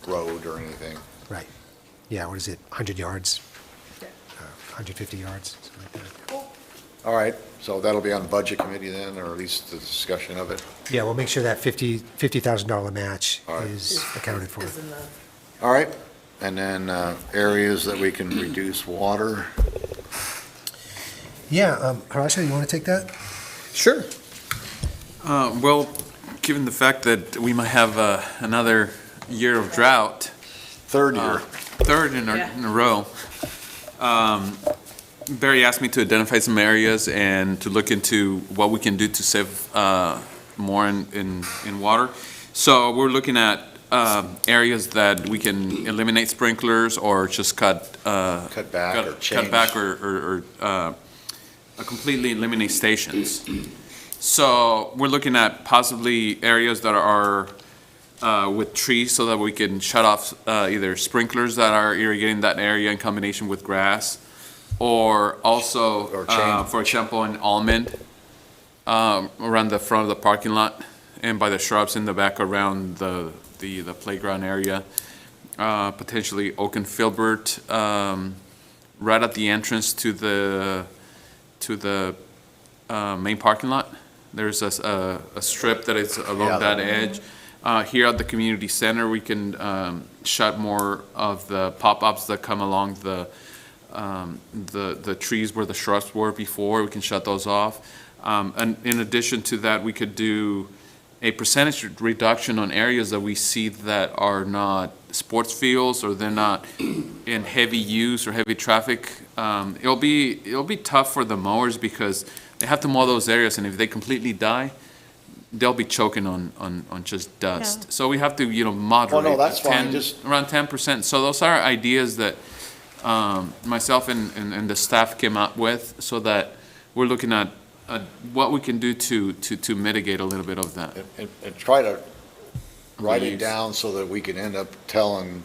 road or anything. right. Yeah, what is it, 100 yards, Yeah. 150 yards, something like that. All right, so that'll be on the budget committee then, or at least the discussion of it. Yeah, we'll make sure that $50,000 match All right. is accounted for. Is in the- All right, and then areas that we can reduce water. Yeah, Horacio, you want to take that? Sure. Well, given the fact that we might have another year of drought, Third year. third in a row, Barry asked me to identify some areas and to look into what we can do to save more in water. So we're looking at areas that we can eliminate sprinklers or just cut back or change. cut back or completely eliminate stations. So we're looking at possibly areas that are with trees so that we can shut off either sprinklers that are irrigating that area in combination with grass, or also, Or change. for example, in Almond, around the front of the parking lot and by the shrubs in the back around the playground area. Potentially Oak and Filbert, right at the entrance to the main parking lot. There's a strip that is along Yeah. that edge. Here at the community center, we can shut more of the pop-ups that come along the trees where the shrubs were before. We can shut those off. And in addition to that, we could do a percentage reduction on areas that we see that are not sports fields or they're not in heavy use or heavy traffic. It'll be tough for the mowers because they have to mow those areas, and if they completely die, they'll be choking on just dust. Yeah. So we have to, moderate. Oh, no, that's fine, 10 just- around 10%. So those are ideas that myself and the staff came up with, so that we're looking at what we can do to mitigate a little bit of that. And try to write it Reuse. down so that we can end up telling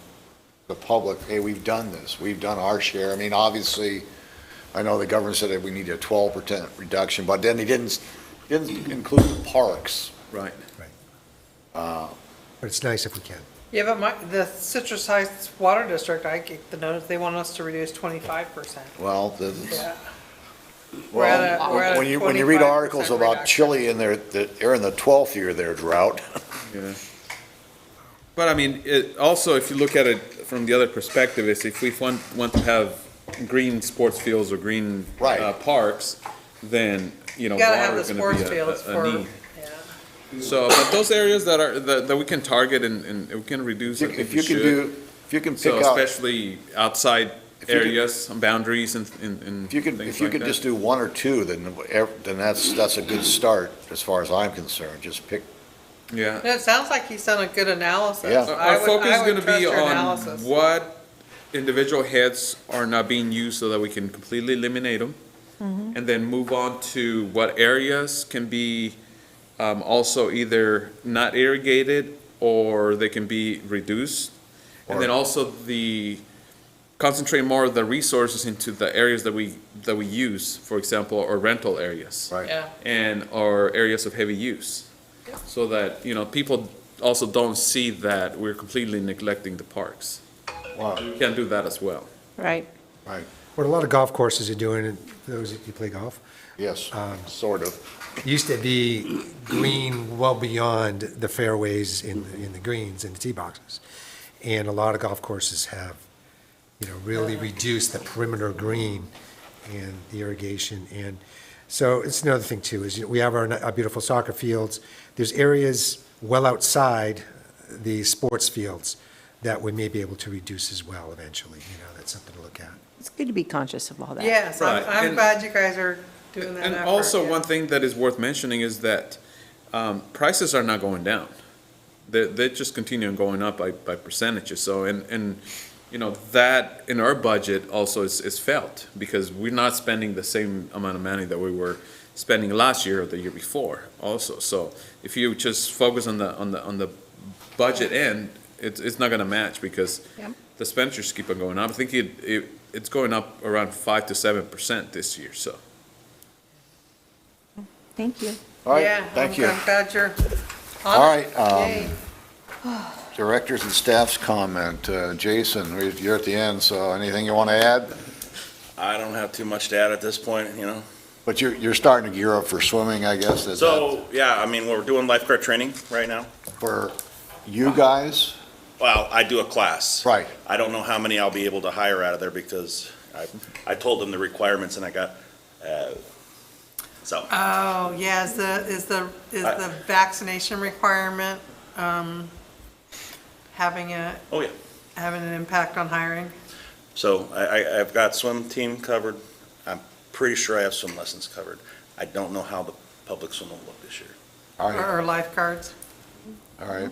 the public, hey, we've done this, we've done our share. I mean, obviously, I know the governor said that we need a 12% reduction, but then he didn't include the parks. Right. But it's nice if we can. Yeah, but the Citrus Heights Water District, I get the notice, they want us to reduce 25%. Well, Yeah. We're at a when you read 25% articles about reduction. Chile and they're in the 12th year of their drought. Yeah. But I mean, also, if you look at it from the other perspective, is if we want to have green sports fields or green Right. Parks, then, You gotta have water the is gonna sports be fields a for, need. yeah. So, but those areas that we can target and we can reduce, I think If we you can should. if you can So pick out, especially outside If you could- areas, boundaries and if you things could like that. just do one or two, then that's a good start as far as I'm concerned. Just pick, Yeah. It sounds like he's done a good analysis. Yeah. I Our would- focus is I would gonna trust be your on analysis. what individual heads are not being used so that we can completely eliminate them. And then move on to what areas can be also either not irrigated or they can be reduced. And then also concentrate more of the resources into the areas that we use, for example, or rental areas. right? Yeah. And or areas of heavy use. So that, people also don't see that we're completely neglecting the parks. Wow, We can do that as well. Right. right, What a lot of golf courses are doing, and those that you play golf, yes, sort of. used to be green well beyond the fairways in the greens and the tee boxes. And a lot of golf courses have, really reduced the perimeter green and the irrigation. And so it's another thing too, is we have our beautiful soccer fields. There's areas well outside the sports fields that we may be able to reduce as well eventually. That's something to look at. It's good to be conscious of all that. Yes, Right. I'm And- glad you guys are doing that And effort, also, yeah. one thing that is worth mentioning is that prices are not going down. They just continue on going up by percentages. So, and that in our budget also is felt, because we're not spending the same amount of money that we were spending last year or the year before also. So if you just focus on the budget end, it's not gonna match, because Yep. the expenditures keep on going up. I think it's going up around 5 to 7% this year, so. Thank you. All right, Yeah, thank you. I'm glad you're on All it. right, Yay. directors and staff's comment. Jason, you're at the end, so anything you want to add? I don't have too much to add at this point, But you're starting to gear up for swimming, I guess, So, yeah, I mean, we're doing lifeguard training right now. for you guys? Well, I do a class. Right. I don't know how many I'll be able to hire out of there because I told them the requirements and I got, so. Oh, yeah, is the vaccination requirement, having Oh, yeah. an impact on hiring? So I've got swim team covered. I'm pretty sure I have swim lessons covered. I don't know how the public swim will look this year. All right, Or lifeguards? all right.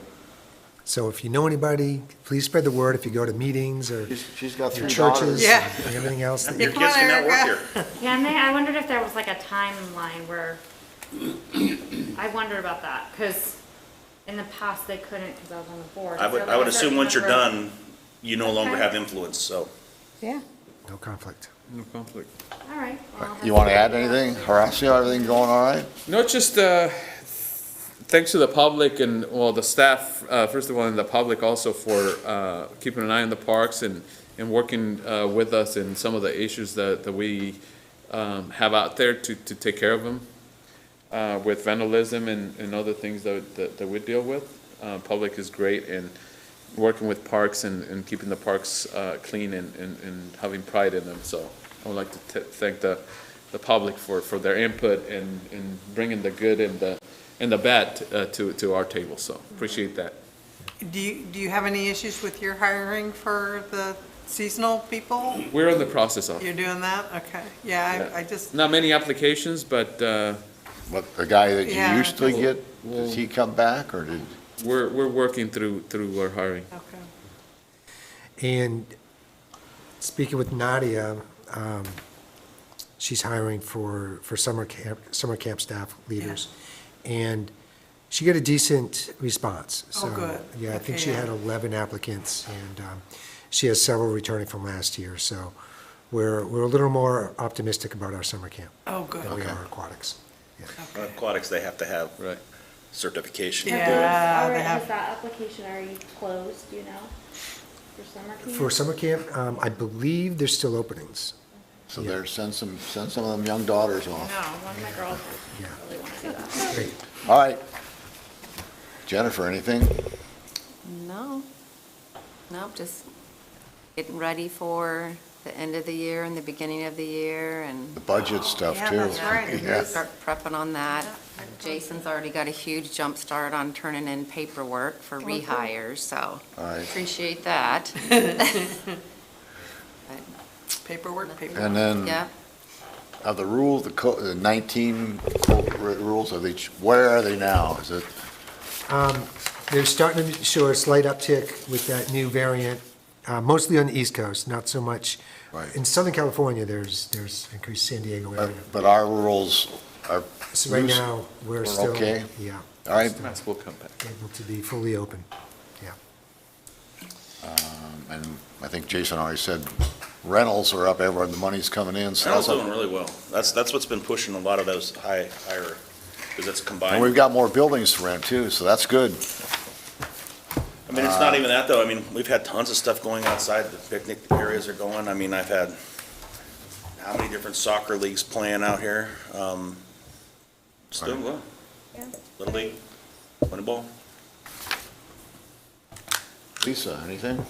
So if you know anybody, please spread the word if you go to meetings or She's got your 3 churches daughters. Yeah. and everything else. that Your you- come kids on, can now work Erica. here. Yeah, and I wondered if there was like a timeline where, I wondered about that, because in the past they couldn't, because I was on the board. I Is there would, like I would a certain assume once you're number of- done, you no longer Okay. have influence, so. Yeah. No conflict. No conflict. All right. well, You want to that's- add anything? Horacio, everything going all right? No, just thanks to the public and, well, the staff, first of all, and the public also for keeping an eye on the parks and working with us in some of the issues that we have out there to take care of them with vandalism and other things that we deal with. Public is great and working with parks and keeping the parks clean and having pride in them. So I would like to thank the public for their input and bringing the good and the bad to our table. So appreciate that. Do you have any issues with your hiring for the seasonal people? We're in the process of, You're doing that? Okay. Yeah, I just, not many applications, but But the guy that you Yeah. used to get, did he come back, or did? we're working through our hiring. okay. And speaking with Nadia, she's hiring for summer camp staff leaders. And she got a decent response. Oh, So, good. yeah, I think Okay, she yeah. had 11 applicants, and she has several returning from last year. So we're a little more optimistic about our summer camp Oh, good. than we Okay. are aquatics. Aquatics, they have to have Right. certification. Yeah, Or they has have, that application already closed, do you know, for summer camp? For summer camp, I believe there's still openings. So there, send some of them young daughters No, off. one of my girls Yeah. really want to do that. Great. All right. Jennifer, anything? No. Nope, just getting ready for the end of the year and the beginning of the year and. The budget stuff, yeah, too. that's right. It Yeah. is. Start prepping on that. Jason's already got a huge jump start on turning in paperwork for rehires, so All right. appreciate that. paperwork. And then, Yeah, of the rules, the 19 rules, where are they now? Is it, They're starting to show a slight uptick with that new variant, mostly on the East Coast, not so much. Right. In Southern California, there's increased San Diego area. but our rules are So right loose? now, we're We're still, okay? yeah, All right, Mass will come back. able to be fully open, yeah. and I think Jason already said rentals are up everywhere, the money's coming in, so That's that's doing really well. That's what's been pushing a lot of those higher, because it's and combined. we've got more buildings to rent too, so that's good. I mean, it's not even that, though. I mean, we've had tons of stuff going outside. The picnic areas are going. I mean, I've had how many different soccer leagues playing out here? It's doing well. Yeah. Little league, volleyball. Lisa, anything?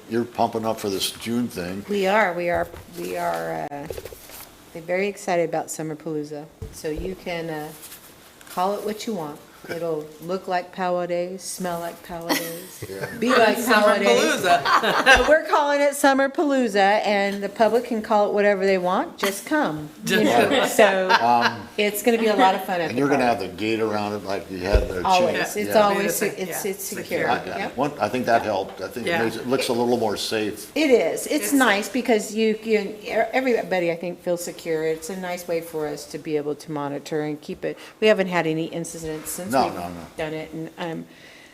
You're pumping up for this June thing. We are very excited about Summer Palooza. So you can call it what you want. It'll look like Powwow Days, smell like Powwow Days, be like Powwow Days. But we're calling it Summer Palooza, and the public can call it whatever they want, just come. You know, so it's gonna be a lot of fun at And the you're gonna park. have the gate around it like you had the. Always, it's Yeah. always, Yeah. it's secure, I yep. I think that helped. I think Yeah. it looks a little more safe. It is. It's It's- nice because everybody, I think, feels secure. It's a nice way for us to be able to monitor and keep it. We haven't had any incidents since No, we've no, no. done it. And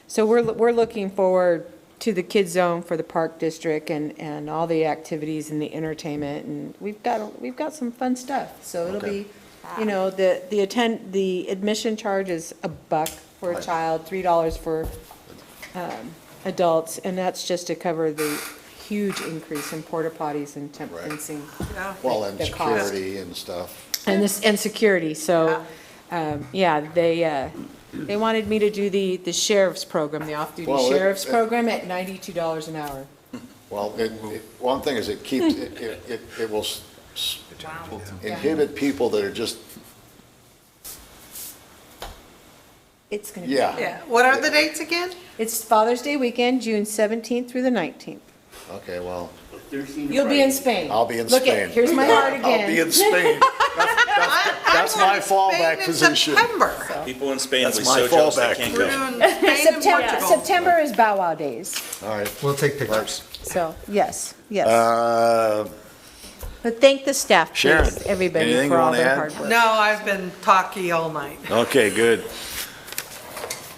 so we're looking forward to the kids zone for the park district and all the activities and the entertainment. And we've got some fun stuff. So it'll Okay. be, you know, the admission charge is $1 for a Right. child, $3 for adults, and that's just to cover the huge increase in porta potties and temp Right. fencing. Well, and The cost. security and stuff. And security, so, yeah, they wanted me to do the sheriff's program, the off-duty Well, sheriff's program at $92 an hour. Well, one thing is it keeps, it will inhibit people that are just, It's gonna be. yeah. Yeah, what are the dates again? It's Father's Day weekend, June 17th through the 19th. Okay, well, Thursday to You'll be in Friday. Spain. I'll be in Look Spain. at, here's my heart again. I'll be in Spain. That's my fallback Spain in position. September. People in Spain will be That's my so jealous they fallback. can't We're go. doing Spain and Portugal. September is Bow Wow days, All right. We'll take pictures. so, yes, yes. Uh, But thank the staff, Sharon, please, everybody, anything for you all wanna their add? hard work. No, I've been talky all night. Okay, good.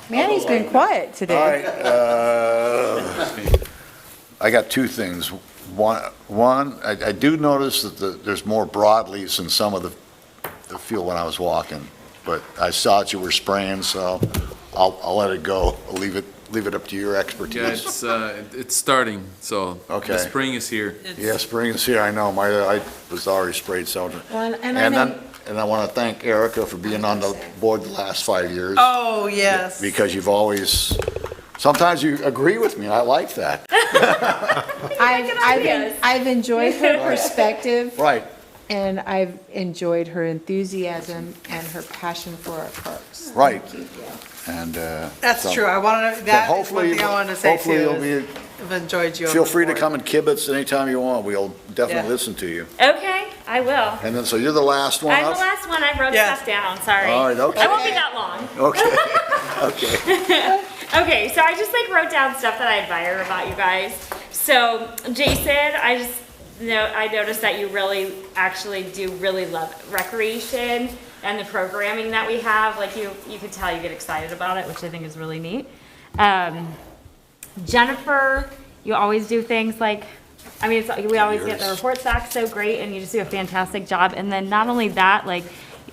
Manny's been quiet All today. right. I got two things. One, I do notice that there's more broadleaves in some of the field when I was walking, but I saw that you were spraying, so I'll let it go. I'll leave it up to your Yeah, expertise. it's starting, so Okay. the spring is here. Yeah, spring is here, I know. I was already sprayed, so. Well, and I And mean, then, and I want to thank Erica for being on the board the last 5 years. Oh, yes. Because you've always, sometimes you agree with me, and I like that. I've enjoyed her perspective, Right. and I've enjoyed her enthusiasm and her passion for our parks. Right. Thank you. And, That's so- true. I wanted to, so that is one hopefully, thing I wanted to say hopefully too. you'll is be, I've enjoyed you on feel the free to board. come and kibitz anytime you want. We'll definitely Yeah. listen to you. Okay, I will. And then, so you're the last one I'm the up? last one. I wrote Yes. stuff down, sorry. All right, okay. I won't be that long. Okay, okay. Okay, so I just like wrote down stuff that I admire about you guys. So Jason, I noticed that you really actually do really love recreation and the programming that we have. Like you could tell you get excited about it, which I think is really neat. Jennifer, you always do things like, we always get the reports back so great, and you just do a fantastic job. And then not only that, like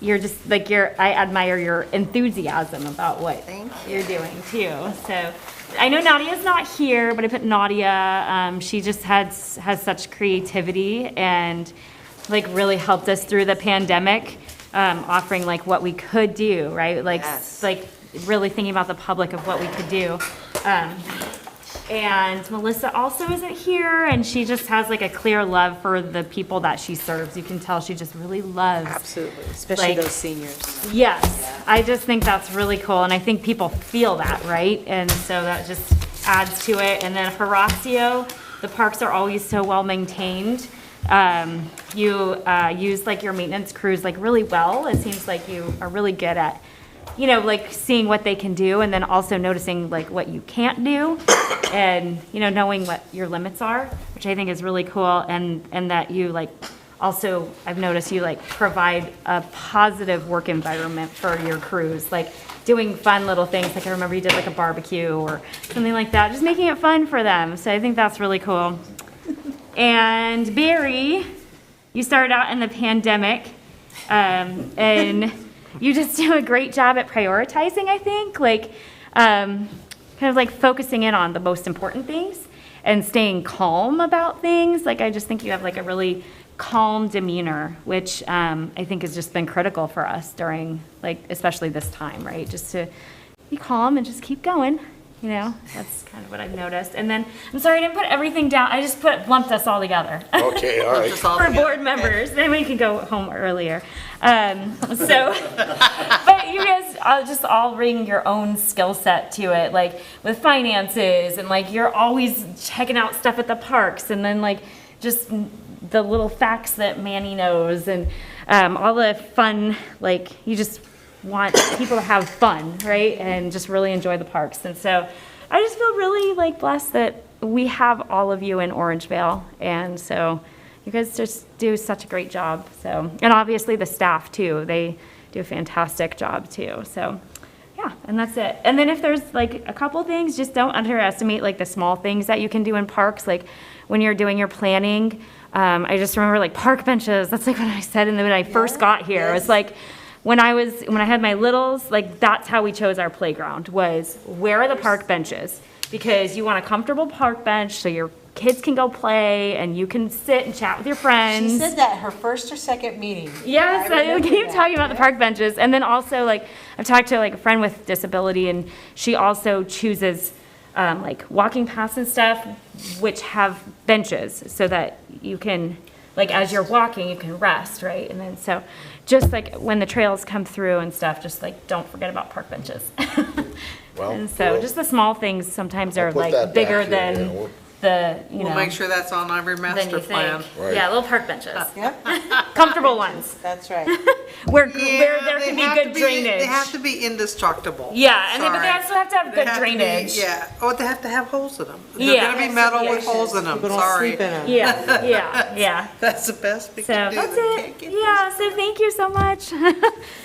you're just like I admire your enthusiasm about what you're doing too. So I know Nadia's not here, but I put Nadia. She just has such creativity and like really helped us through the pandemic, offering like what we could do, right? Like like really thinking about the public of what we could do. And Melissa also isn't here, and she just has like a clear love for the people that she serves. You can tell she just really loves. Absolutely, especially Like- those seniors. Yes, I just think that's really cool, and I think people feel that, right? And so that just adds to it. And then Horacio, the parks are always so well maintained. You use like your maintenance crews like really well. It seems like you are really good at, like seeing what they can do, and then also noticing like what you can't do, and knowing what your limits are, which I think is really cool. And that you like also, I've noticed you like provide a positive work environment for your crews, like doing fun little things. Like I remember you did like a barbecue or something like that, just making it fun for them. So I think that's really cool. And Barry, you started out in the pandemic, and you just do a great job at prioritizing, I think, like kind of like focusing in on the most important things and staying calm about things. Like I just think you have like a really calm demeanor, which I think has just been critical for us during like especially this time, right? Just to be calm and just keep going. That's kind of what I've noticed. And then, I'm sorry, I didn't put everything down. I just lumped us all together. Okay, all right. For board members, then we can go home earlier. But you guys just all bring your own skill set to it, like with finances, and like you're always checking out stuff at the parks, and then like just the little facts that Manny knows, and all the fun, like you just want people to have fun, right? And just really enjoy the parks. And so I just feel really like blessed that we have all of you in Orangevale. And so you guys just do such a great job. So, and obviously the staff too, they do a fantastic job too. So yeah, and that's it. And then if there's like a couple things, just don't underestimate like the small things that you can do in parks. Like when you're doing your planning, I just remember like park benches. That's like what I said when I first got here. It was like, when I had my littles, like that's how we chose our playground, was where are the park benches? Because you want a comfortable park bench so your kids can go play and you can sit and chat with your friends. She said that her first or second meeting. Yes, I remember keep that. talking about the park benches. And then also, like, I've talked to like a friend with disability, and she also chooses like walking paths and stuff, which have benches so that you can, like, as you're walking, you can rest, right? And then so just like when the trails come through and stuff, just like don't forget about park benches. Well, And so just the small things sometimes are put that like back bigger here, yeah, than we'll- the, you We'll know, make sure that's on every than master you plan. think. Right. Yeah, little park benches, Yep, comfortable ones, that's right. where Yeah, there they can be have good to drainage. They have to be indestructible. Yeah, and but they Sorry. also have to have They good have to be- drainage. Yeah, oh, they have to have holes in them. They're Yeah. gonna be metal with holes in them, People don't sorry. sleep in them. Yeah, yeah, yeah. That's the best we So can do. that's They it. can't get Yeah, so thank you so much. So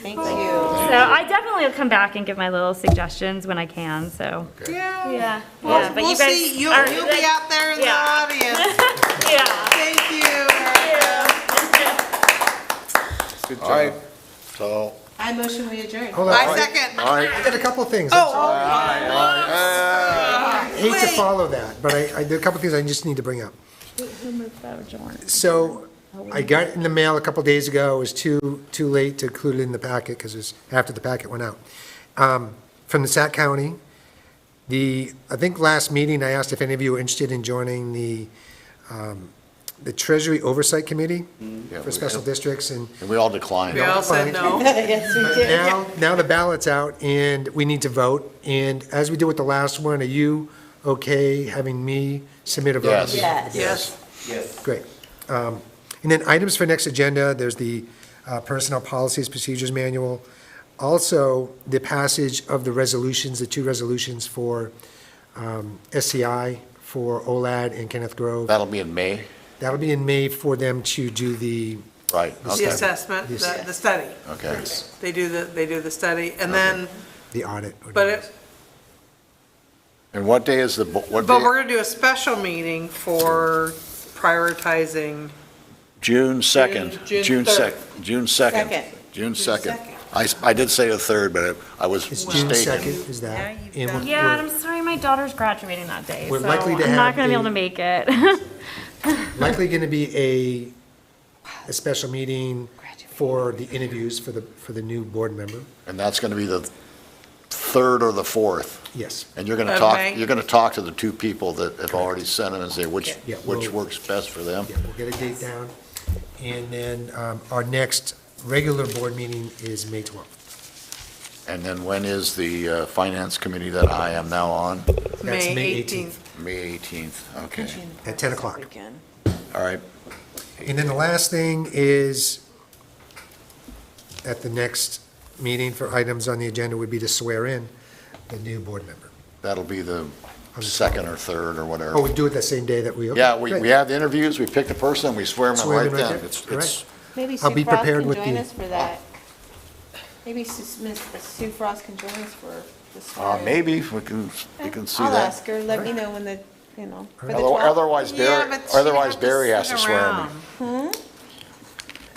Thank you. I definitely will come back and give my little suggestions when I can, so. Yeah. Yeah, Well, yeah, but we'll you guys. see, you'll are- be out there in the Yeah. audience. Yeah. Thank you. Good All right, job. so, I motion we adjourn. Hold on, I I second. all right. got a couple of things. Oh, I hate to wait. follow that, but there are a couple of things I just need to bring up. Who moved that adjourn? So I got in the mail a couple days ago, it was too late to include it in the packet because it was after the packet went out. From the Sac County, I think last meeting, I asked if any of you were interested in joining the Treasury Oversight Committee Yeah, for special districts, and And we all declined. We all said no. Yes, we did. now the ballot's out and we need to vote. And as we did with the last one, are you okay having me submit a vote? Yes. Yes. Yes. Great. And then items for next agenda, there's the Personnel Policies Procedures Manual. Also, the passage of the resolutions, the two resolutions for SCI, for OLAD and Kenneth Grove. That'll be in May, That'll be in May for them to do the, right? The Okay. assessment, the study. Okay. They do the study, and then, the audit. And what day is what but day? we're gonna do a special meeting for prioritizing. June 2nd. June 3rd. June 2nd. Second. June 2nd. 2nd. I did say the 3rd, but I was It's June mistaken. 2nd, is that? Yeah, you've And done- we're- Yeah, and I'm sorry, my daughter's graduating that day, We're so likely to I'm have not gonna be able a- to make it. Likely going to be a special meeting for the interviews for the new board member. And that's going to be the 3rd or the 4th. Yes. And you're going to Of talk, May? you're going to talk to the two people that have already sent them and say which Yeah, which we'll- works best for them. Yeah, we'll get a date down. And then our next regular board meeting is May 12th. And then when is the Finance Committee that I am now on? That's May May 18th. May 18th. Okay. At 10 o'clock. Weekend. All right. And then the last thing is, at the next meeting for items on the agenda would be to swear in the new board member. That'll be the 2nd or 3rd or whatever. Oh, we do it the same day that we. okay, Yeah, we great. have the interviews, we pick the person, we swear them in Swear right them right then. there. It's, All it's, Maybe I'll Sue be Frost prepared can with join the- us for that. Maybe Sue Frost can join us for the swearing. maybe, we can see I'll that. ask her, let me know when the, for the Other- 12th. Otherwise Yeah, Barry, but she otherwise have Barry has sit to swear around. me.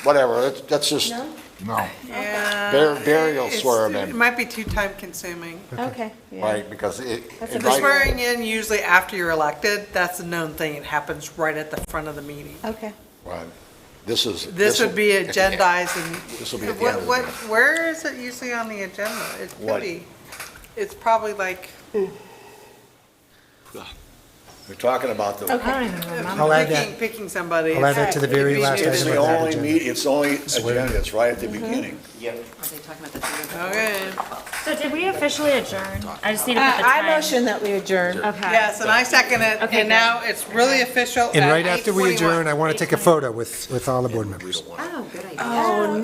Whatever, that's just, No? no, Yeah. Barry will It's- swear 'em in. It might be too time consuming. Okay, yeah. right, because That's The Right. swearing in usually after you're elected, that's a known thing. It happens right at the front of the meeting. Okay. right, this is. This would be agendized This will be at and, the end of the what, day. where is it usually on the agenda? It What? could be, it's probably like, We're talking about the. I'll add that. picking somebody. I'll add that to the very last It's item the on that only agenda. it's only agenda, it's right at the beginning. Are they talking about the three? Okay. So did we officially adjourn? I just need to put the I time. motion that we adjourn. Okay. Yes, and I second it, Okay, and now it's really official And at right after we 8:21. adjourn, I want to take a photo with all the board members. Oh, good idea. Oh,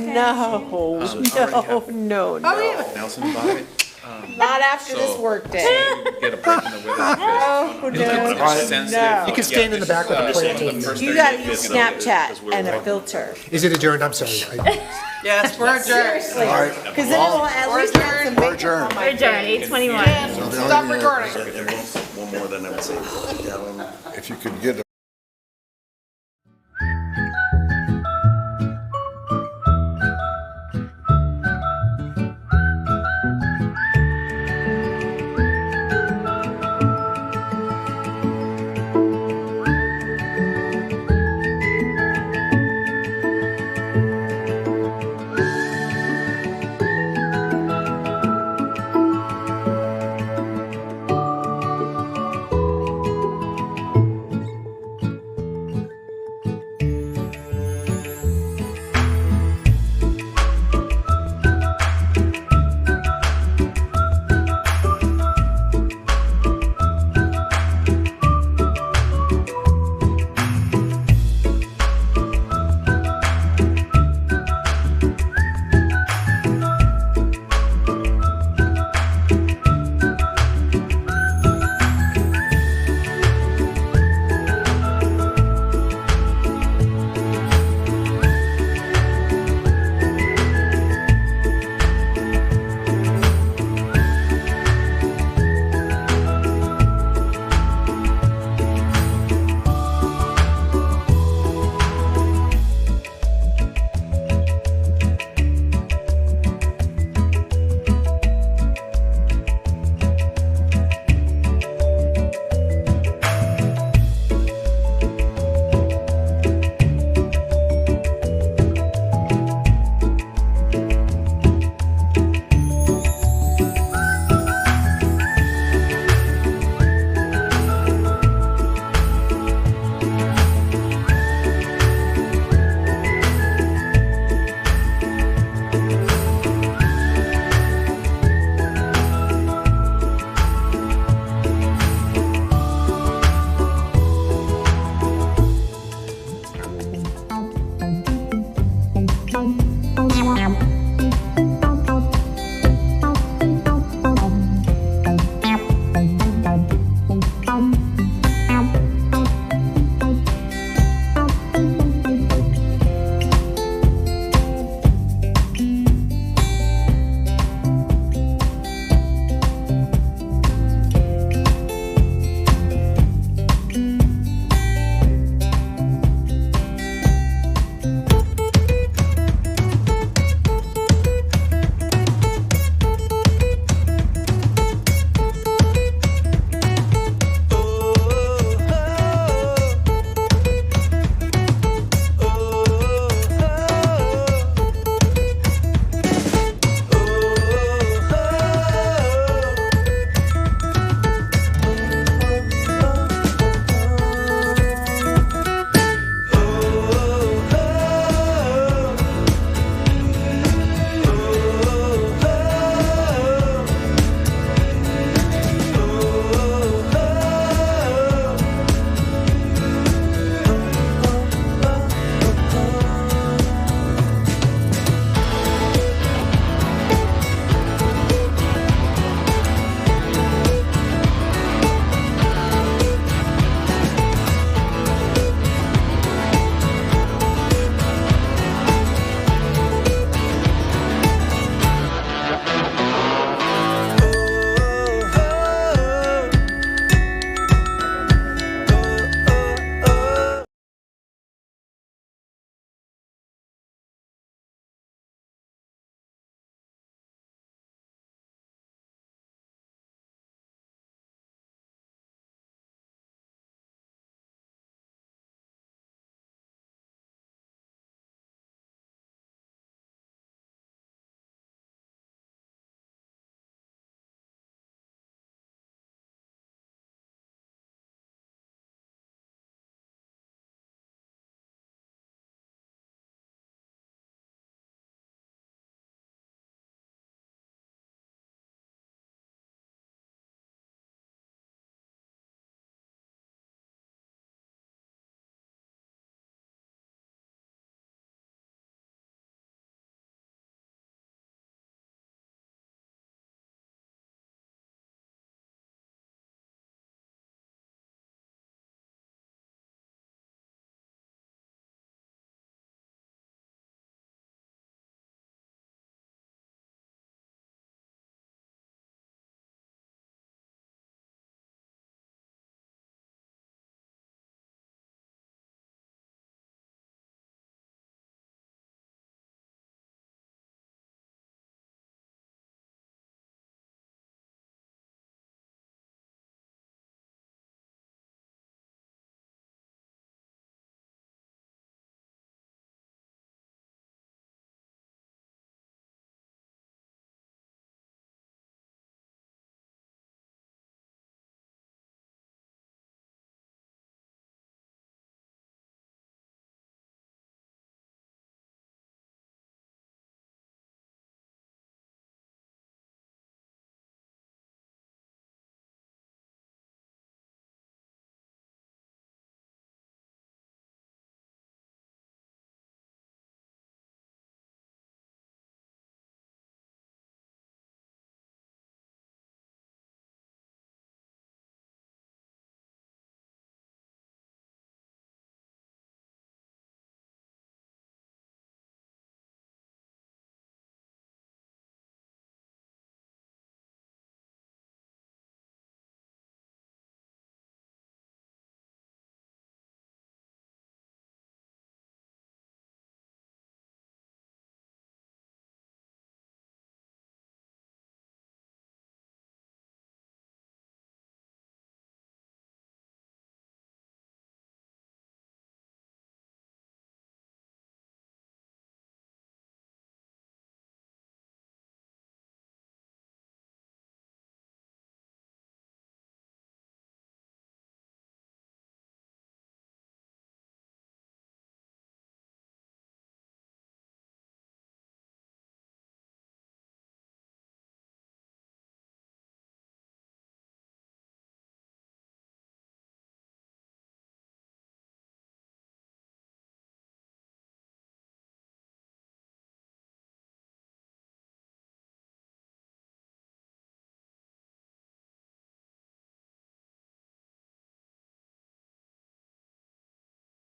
no, Oh, yeah. Nelson bought it. not after this So- workday. Get a break in the weather. Oh, no. You can stand in the back with the plate. You gotta use Snapchat and a filter. Is it adjourned? I'm sorry. Yes, we're adjourned. Seriously, because then we'll at least have some makeup on my We're adjourned, face. 8:21. Stop recording. One more than I would say. If you could get